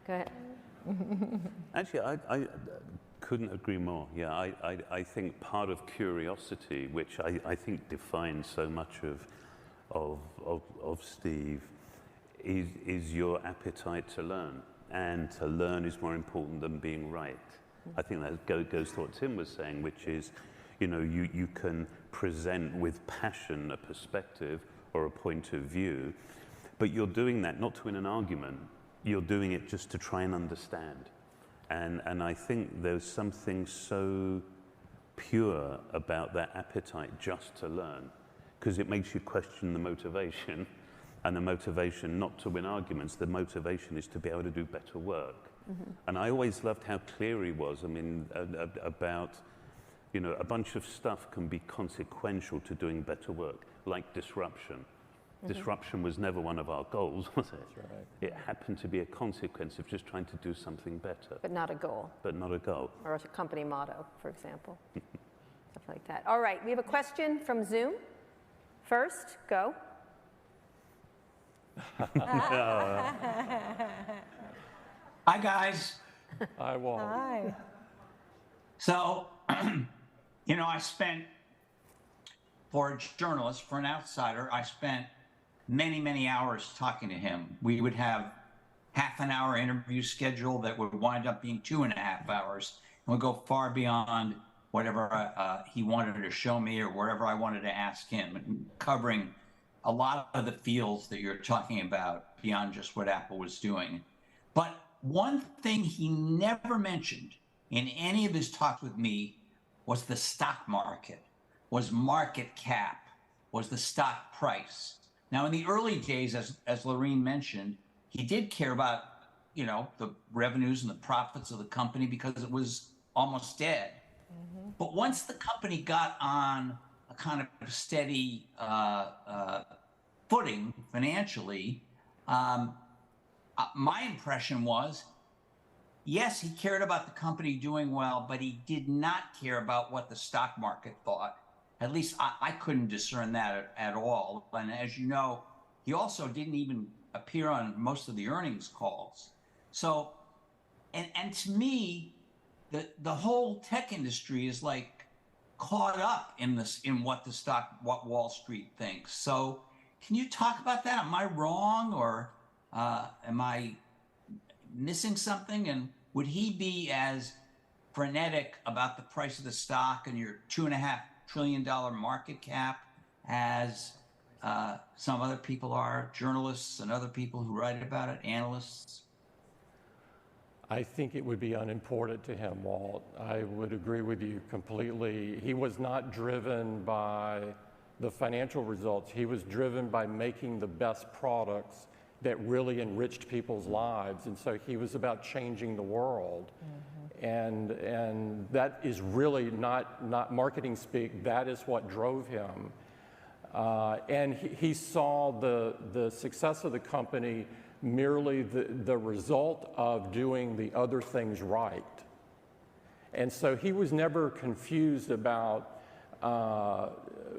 Go ahead. Actually, I couldn't agree more. Yeah, I think part of curiosity, which I think defines so much of Steve, is your appetite to learn. And to learn is more important than being right. I think that goes to what Tim was saying, which is, you know, you can present with passion a perspective or a point of view, but you're doing that not to win an argument. You're doing it just to try and understand. And I think there's something so pure about that appetite just to learn, because it makes you question the motivation, and the motivation not to win arguments, the motivation is to be able to do better work. And I always loved how clear he was, I mean, about, you know, a bunch of stuff can be consequential to doing better work, like disruption. Disruption was never one of our goals, was it? That's right. It happened to be a consequence of just trying to do something better. But not a goal. But not a goal. Or a company motto, for example. Stuff like that. All right, we have a question from Zoom. First, go. Hi, guys. I won't. Hi. So, you know, for a journalist, for an outsider, I spent many, many hours talking to him. We would have half an hour interview schedule that would wind up being 2.5 hours. And would go far beyond whatever he wanted to show me or whatever I wanted to ask him, covering a lot of the fields that you're talking about beyond just what Apple was doing. But one thing he never mentioned in any of his talks with me was the stock market, was market cap, was the stock price. Now, in the early days, as Lorene mentioned, he did care about, you know, the revenues and the profits of the company because it was almost dead. But once the company got on a kind of steady footing financially, my impression was, yes, he cared about the company doing well, but he did not care about what the stock market thought. At least I couldn't discern that at all. And as you know, he also didn't even appear on most of the earnings calls. So, and to me, the whole tech industry is like caught up in what Wall Street thinks. So, can you talk about that? Am I wrong, or am I missing something? And would he be as frenetic about the price of the stock and your $2.5 trillion market cap as some other people are, journalists and other people who write about it, analysts? I think it would be unimportant to him, Walt. I would agree with you completely. He was not driven by the financial results. He was driven by making the best products that really enriched people's lives. And so he was about changing the world. And that is really not marketing speak. That is what drove him. And he saw the success of the company merely the result of doing the other things right. And so he was never confused about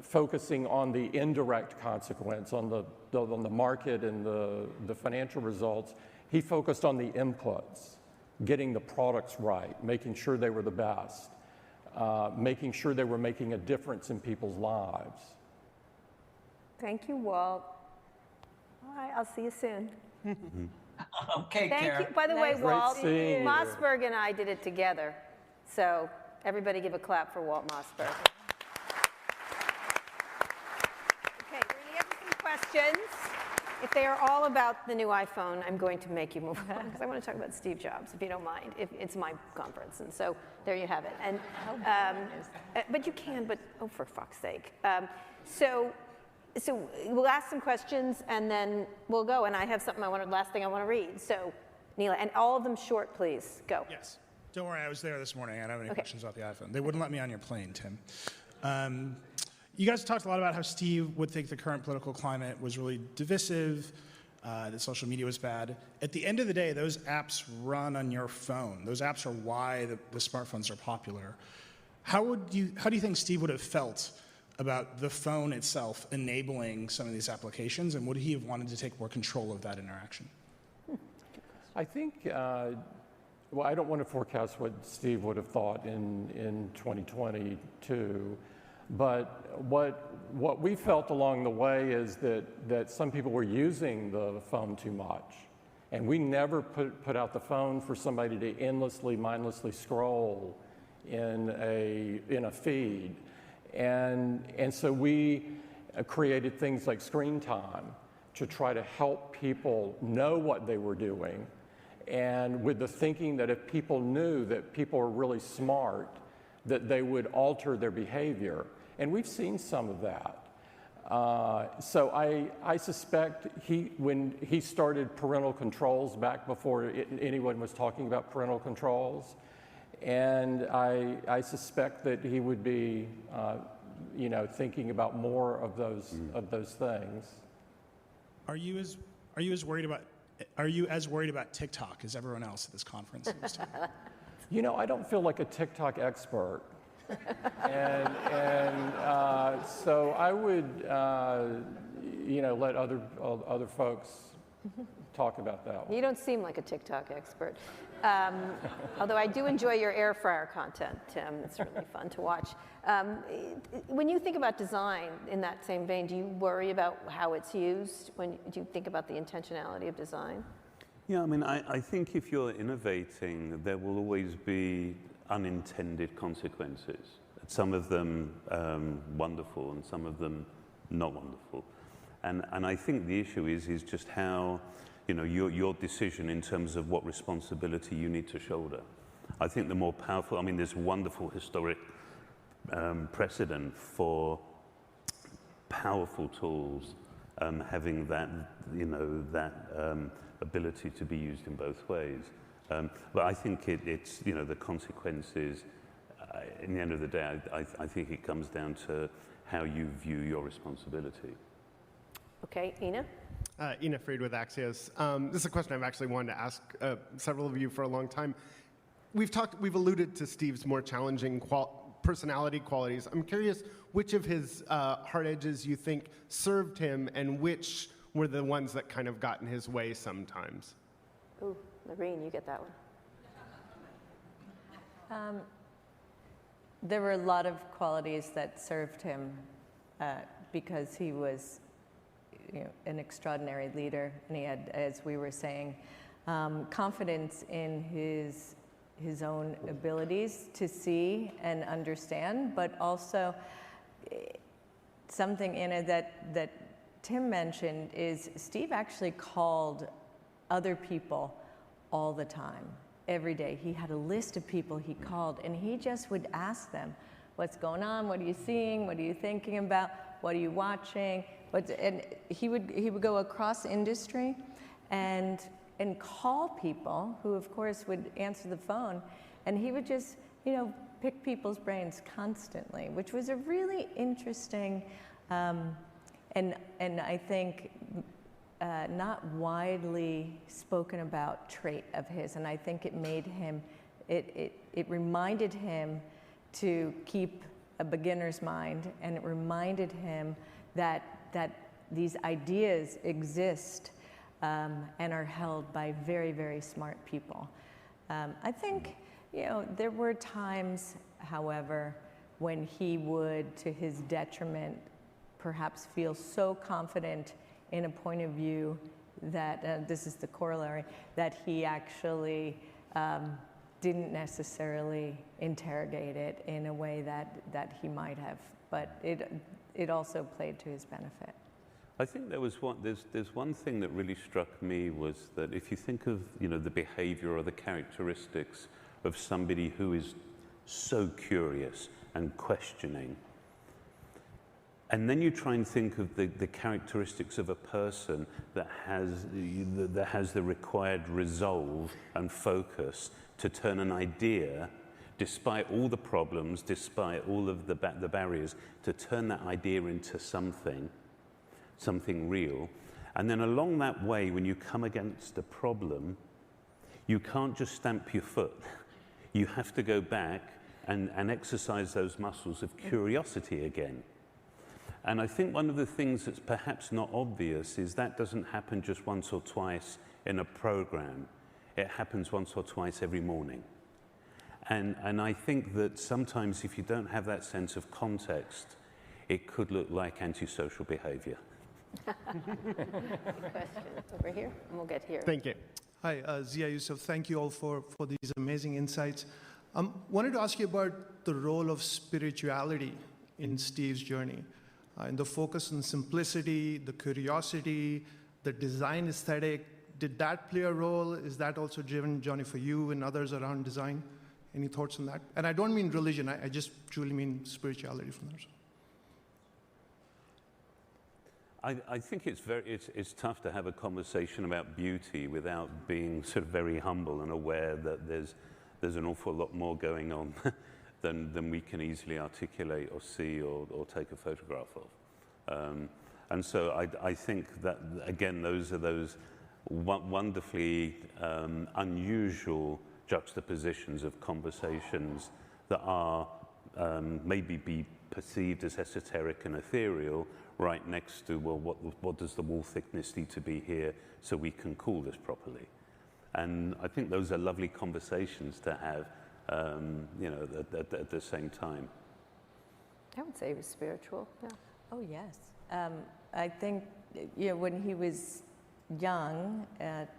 focusing on the indirect consequence, on the market and the financial results. He focused on the inputs, getting the products right, making sure they were the best, making sure they were making a difference in people's lives. Thank you, Walt. All right, I'll see you soon. Okay, Thank Karen. you. By the way, Great Walt, seeing you. Mossberg and I did it together. So everybody give a clap for Walt Mossberg. Okay, we're going to get to some questions. If they are all about the new iPhone, I'm going to make you move on because I want to talk about Steve Jobs, if you don't mind. It's my conference, and so there you have it. And but you can, but oh, for fuck's sake. So we'll ask some questions, and then we'll go. And I have something last thing I want to read. So, Neela, and all of them short, please. Go. Yes. Don't worry, I was there this morning. I don't have any questions about the iPhone. They wouldn't let me on your plane, Tim. You guys talked a lot about how Steve would think the current political climate was really divisive, that social media was bad. At the end of the day, those apps run on your phone. Those apps are why the smartphones are popular. How do you think Steve would have felt about the phone itself enabling some of these applications, and would he have wanted to take more control of that interaction? I think, well, I don't want to forecast what Steve would have thought in 2022, but what we felt along the way is that some people were using the phone too much. And we never put out the phone for somebody to endlessly, mindlessly scroll in a feed. And so we created things like screen time to try to help people know what they were doing, and with the thinking that if people knew that people were really smart, that they would alter their behavior. And we've seen some of that. So I suspect when he started parental controls back before anyone was talking about parental controls, and I suspect that he would be, thinking about more of those things. Are you as worried about TikTok as everyone else at this conference? I don't feel like a TikTok expert, and so I would, let other folks talk about that one. You don't seem like a TikTok expert. Although I do enjoy your air fryer content, Tim. It's really fun to watch. When you think about design in that same vein, do you worry about how it's used? Do you think about the intentionality of design? Yeah, I mean, I think if you're innovating, there will always be unintended consequences. Some of them wonderful and some of them not wonderful. And I think the issue is just how, your decision in terms of what responsibility you need to shoulder. I think the more powerful, there's wonderful historic precedent for powerful tools having that, that ability to be used in both ways. But I think it's, you know, the consequences, in the end of the day, I think it comes down to how you view your responsibility. Okay, Ina? Ina Fried with Axios. This is a question I've actually wanted to ask several of you for a long time. We've alluded to Steve's more challenging personality qualities. I'm curious which of his hard edges you think served him and which were the ones that kind of got in his way sometimes. Ooh, Lorene, you get that one. There were a lot of qualities that served him because he was, you know, an extraordinary leader, and he had, as we were saying, confidence in his own abilities to see and understand, but also something in it that Tim mentioned is Steve actually called other people all the time, every day. He had a list of people he called, and he just would ask them, what's going on? What are you seeing? What are you thinking about? What are you watching? And he would go across industry and call people who, of course, would answer the phone, and he would just, you know, pick people's brains constantly, which was a really interesting and I think not widely spoken about trait of his. And I think it made him, it reminded him to keep a beginner's mind, and it reminded him that these ideas exist and are held by very, very smart people. I think, you know, there were times, however, when he would, to his detriment, perhaps feel so confident in a point of view that, this is the corollary, that he actually didn't necessarily interrogate it in a way that he might have. But it also played to his benefit. I think there's one thing that really struck me was that if you think of, you know, the behavior or the characteristics of somebody who is so curious and questioning, and then you try and think of the characteristics of a person that has the required resolve and focus to turn an idea, despite all the problems, despite all of the barriers, to turn that idea into something real. And then along that way, when you come against a problem, you can't just stamp your foot. You have to go back and exercise those muscles of curiosity again. And I think one of the things that's perhaps not obvious is that doesn't happen just once or twice in a program. It happens once or twice every morning. And I think that sometimes if you don't have that sense of context, it could look like antisocial behavior. Good question. Over here, and we'll get here. Thank you. Hi, Zia Yusuf. Thank you all for these amazing insights. Wanted to ask you about the role of spirituality in Steve's journey. And the focus on simplicity, the curiosity, the design aesthetic, did that play a role? Is that also driven, Johnny, for you and others around design? Any thoughts on that? And I don't mean religion, I just truly mean spirituality from there. I think it's tough to have a conversation about beauty without being sort of very humble and aware that there's an awful lot more going on than we can easily articulate or see or take a photograph of. And so I think that, again, those are those wonderfully unusual juxtapositions of conversations that are maybe be perceived as esoteric and ethereal, right next to, well, what does the wall thickness need to be here so we can cool this properly? And I think those are lovely conversations to have, you know, at the same time. I would say he was spiritual, yeah. Oh, yes. I think, you know, when he was young, at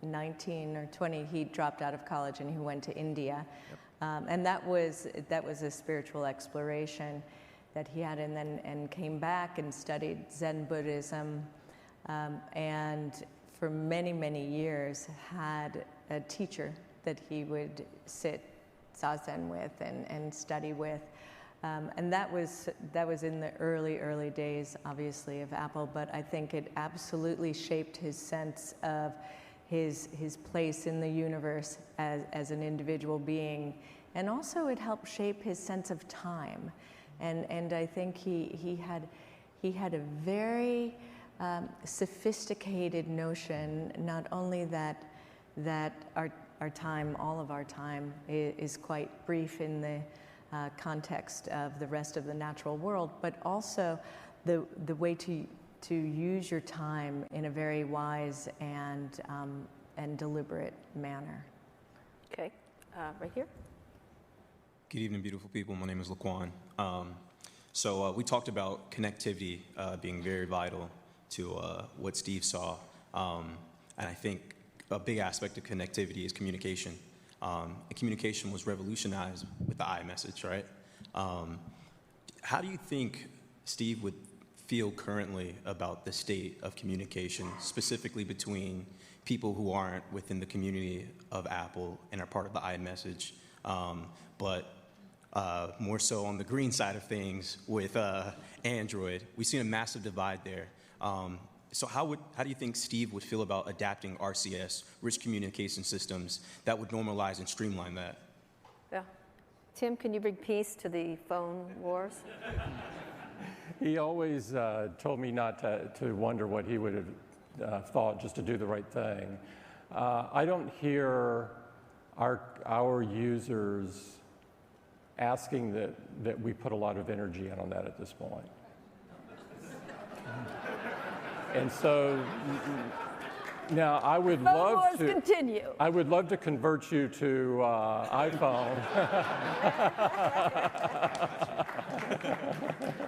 19 or 20, he dropped out of college and he went to India. Yep. And that was a spiritual exploration that he had, and came back and studied Zen Buddhism, and for many, many years had a teacher that he would sit zazen with and study with. And that was in the early days, obviously, of Apple, but I think it absolutely shaped his sense of his place in the universe as an individual being. And also it helped shape his sense of time. And I think he had a very sophisticated notion, not only that our time, all of our time, is quite brief in the context of the rest of the natural world, but also the way to use your time in a very wise and deliberate manner. Okay, right here. Good evening, beautiful people. My name is Laquan. So we talked about connectivity being very vital to what Steve saw. And I think a big aspect of connectivity is communication. And communication was revolutionized with the iMessage, right? How do you think Steve would feel currently about the state of communication, specifically between people who aren't within the community of Apple and are part of the iMessage, but more so on the green side of things with Android? We've seen a massive divide there. So how do you think Steve would feel about adapting RCS, rich communication systems, that would normalize and streamline that? Yeah. Tim, can you bring peace to the phone wars? He always told me not to wonder what he would have thought, just to do the right thing. I don't hear our users asking that we put a lot of energy in on that at this point. And so now I would love to continue. I would love to convert you to iPhone.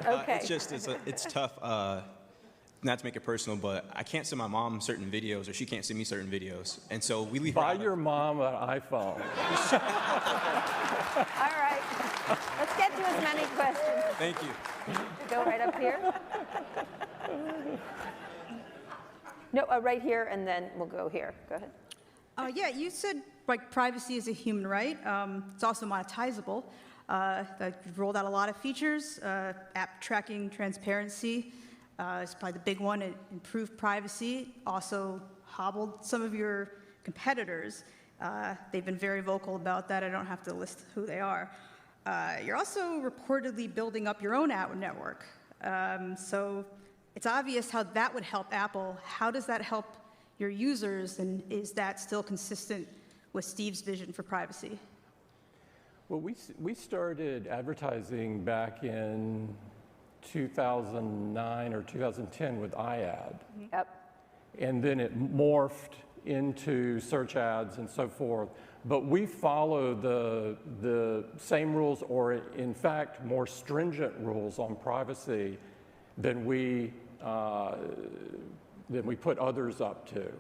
Okay. It's just it's tough. Not to make it personal, but I can't send my mom certain videos, or she can't send me certain videos, and so we leave. Buy your mom an iPhone. All right. Let's get to as many questions. Thank you. Go right up here. No, right here, and then we'll go here. Go ahead. Yeah, you said like privacy is a human right. It's also monetizable. You've rolled out a lot of features. App tracking transparency is probably the big one. It improved privacy. Also hobbled some of your competitors. They've been very vocal about that. I don't have to list who they are. You're also reportedly building up your own ad network. So it's obvious how that would help Apple. How does that help your users, and is that still consistent with Steve's vision for privacy? Well, we started advertising back in 2009 or 2010 with iAd. Yep. And then it morphed into search ads and so forth. But we follow the same rules, or in fact, more stringent rules on privacy than we put others up to.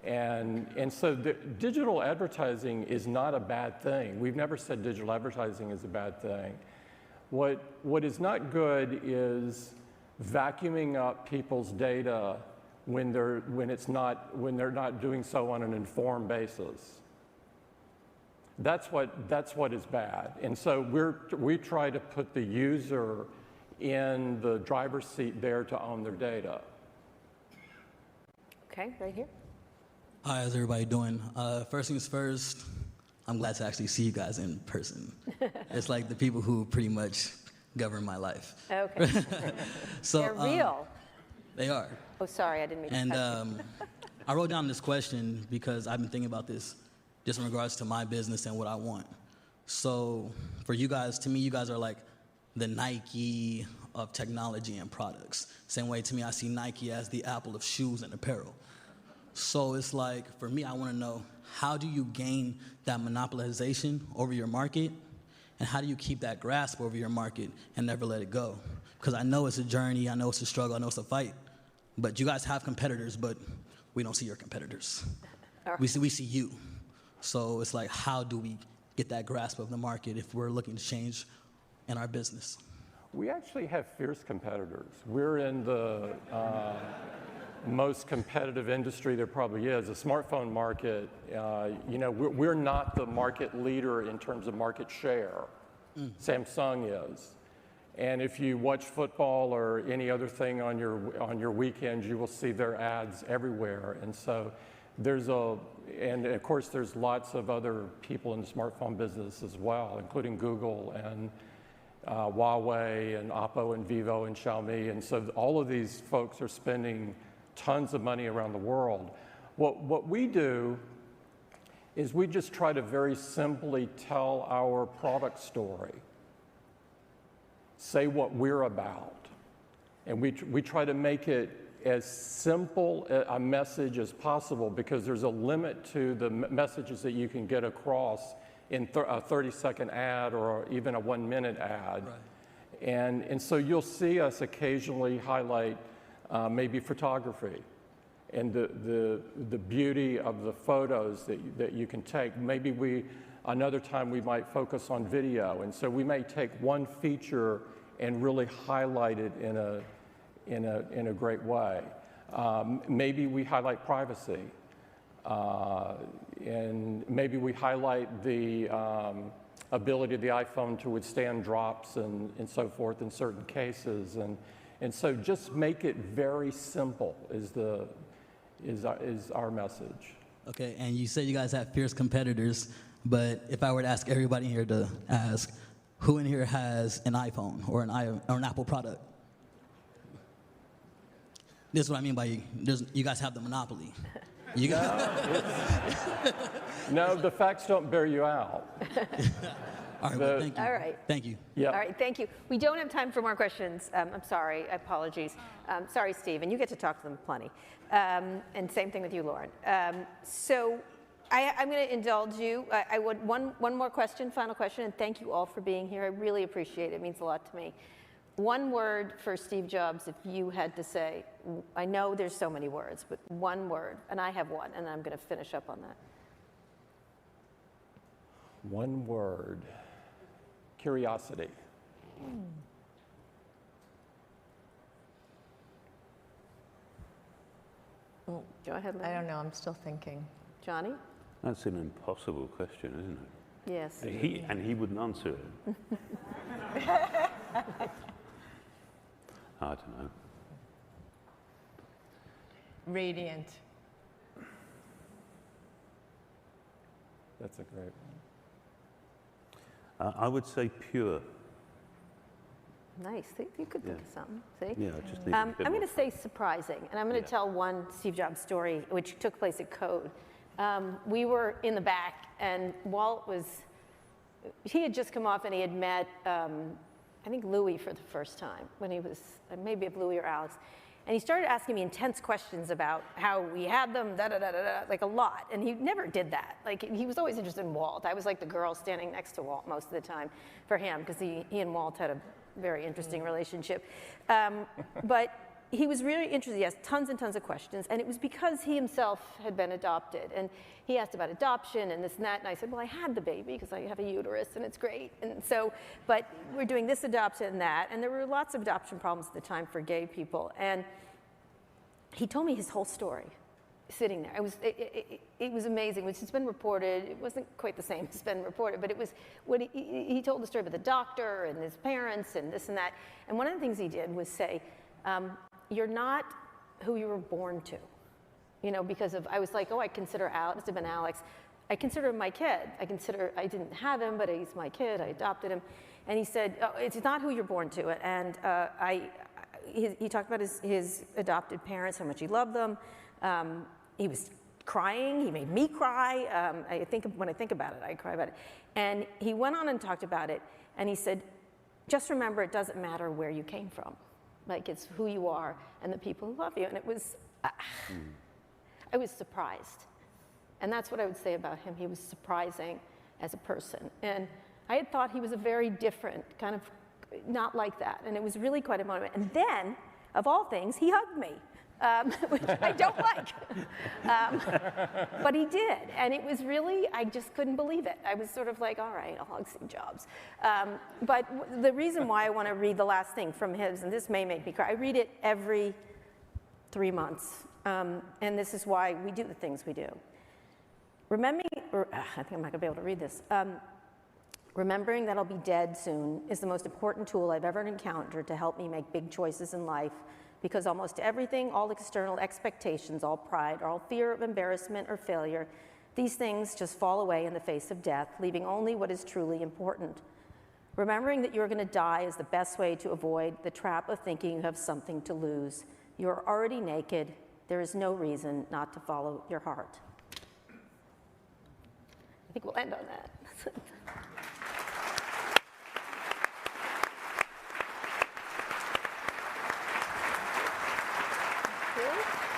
And so digital advertising is not a bad thing. We've never said digital advertising is a bad thing. What is not good is vacuuming up people's data when they're not doing so on an informed basis. That's what is bad. And so we try to put the user in the driver's seat there to own their data. Okay, right here. Hi, how's everybody doing? First things first, I'm glad to actually see you guys in person. It's like the people who pretty much govern my life. Okay. So, they're real. They are. Oh, sorry, I didn't mean to And cut you. I wrote down this question because I've been thinking about this just in regards to my business and what I want. So for you guys, to me, you guys are like the Nike of technology and products. Same way to me, I see Nike as the Apple of shoes and apparel. So it's like, for me, I want to know, how do you gain that monopolization over your market? And how do you keep that grasp over your market and never let it go? Because I know it's a journey, I know it's a struggle, I know it's a fight. But you guys have competitors, but we don't see your competitors. We see you. So it's like, how do we get that grasp of the market if we're looking to change in our business? We actually have fierce competitors. We're in the most competitive industry there probably is, the smartphone market. We're not the market leader in terms of market share. Samsung is. And if you watch football or any other thing on your weekends, you will see their ads everywhere. And so And of course, there's lots of other people in the smartphone business as well, including Google and Huawei and Oppo and Vivo and Xiaomi. And so all of these folks are spending tons of money around the world. What we do is we just try to very simply tell our product story, say what we're about, and we try to make it as simple a message as possible, because there's a limit to the messages that you can get across in a 30-second ad or even a 1-minute ad. Right. And so you'll see us occasionally highlight maybe photography and the beauty of the photos that you can take. Maybe another time we might focus on video, and so we may take one feature and really highlight it in a great way. Maybe we highlight privacy, and maybe we highlight the ability of the iPhone to withstand drops and so forth in certain cases. And so just make it very simple is our message. Okay, and you said you guys have fierce competitors, but if I were to ask everybody here to ask, who in here has an iPhone or an Apple product? This is what I mean by you guys have the monopoly. No, the facts don't bear you out. All right, well, thank you. All right. Thank you. Yep. All right, thank you. We don't have time for more questions. I'm sorry, apologies. Sorry, Steve, and you get to talk to them plenty. And same thing with you, Lauren. So I'm going to indulge you. I would one more question, final question, and thank you all for being here. I really appreciate it. It means a lot to me. One word for Steve Jobs, if you had to say. I know there's so many words, but one word, and I have one, and I'm going to finish up on that. One word. Curiosity. Go ahead, Lynn. I don't know, I'm still thinking. Johnny? That's an impossible question, isn't it? Yes. He wouldn't answer it. I don't know. Radiant. That's a great one. I would say pure. Nice. You could think of something. See? Yeah, I just need I'm going to say surprising, and I'm going to tell one Steve Jobs story, which took place at Code. We were in the back, and Walt he had just come off, and he had met, I think, Louis for the first time, when he was, maybe Louis or Alex. And he started asking me intense questions about how we had them, like a lot. And he never did that. Like, he was always interested in Walt. I was like the girl standing next to Walt most of the time for him, because he and Walt had a very interesting relationship. But he was really interested. He asked tons and tons of questions. And it was because he himself had been adopted. And he asked about adoption and this and that. And I said, well, I had the baby because I have a uterus and it's great. And so, but we're doing this adoption and that. And there were lots of adoption problems at the time for gay people. And he told me his whole story sitting there. It was amazing, which has been reported. It wasn't quite the same as been reported, but it was when he told the story about the doctor and his parents and this and that. And one of the things he did was say, you're not who you were born to. You know, because I was like, oh, I consider Alex, it's been Alex. I consider him my kid. I didn't have him, but he's my kid. I adopted him. And he said, oh, it's not who you're born to. And he talked about his adopted parents, how much he loved them. He was crying. He made me cry. When I think about it, I cry about it. And he went on and talked about it. And he said, just remember, it doesn't matter where you came from. Like, it's who you are and the people who love you. And it was, I was surprised. And that's what I would say about him. He was surprising as a person. And I had thought he was a very different, kind of not like that. And it was really quite a moment. And then, of all things, he hugged me, which I don't like. But he did. And it was really, I just couldn't believe it. I was sort of like, all right, I'll hug Steve Jobs. But the reason why I want to read the last thing from his, and this may make me cry, I read it every 3 months. And this is why we do the things we do. I think I'm not going to be able to read this. Remembering that I'll be dead soon is the most important tool I've ever encountered to help me make big choices in life, because almost everything, all external expectations, all pride, all fear of embarrassment or failure, these things just fall away in the face of death, leaving only what is truly important. Remembering that you're going to die is the best way to avoid the trap of thinking you have something to lose. You are already naked. There is no reason not to follow your heart. I think we'll end on that. Thank you.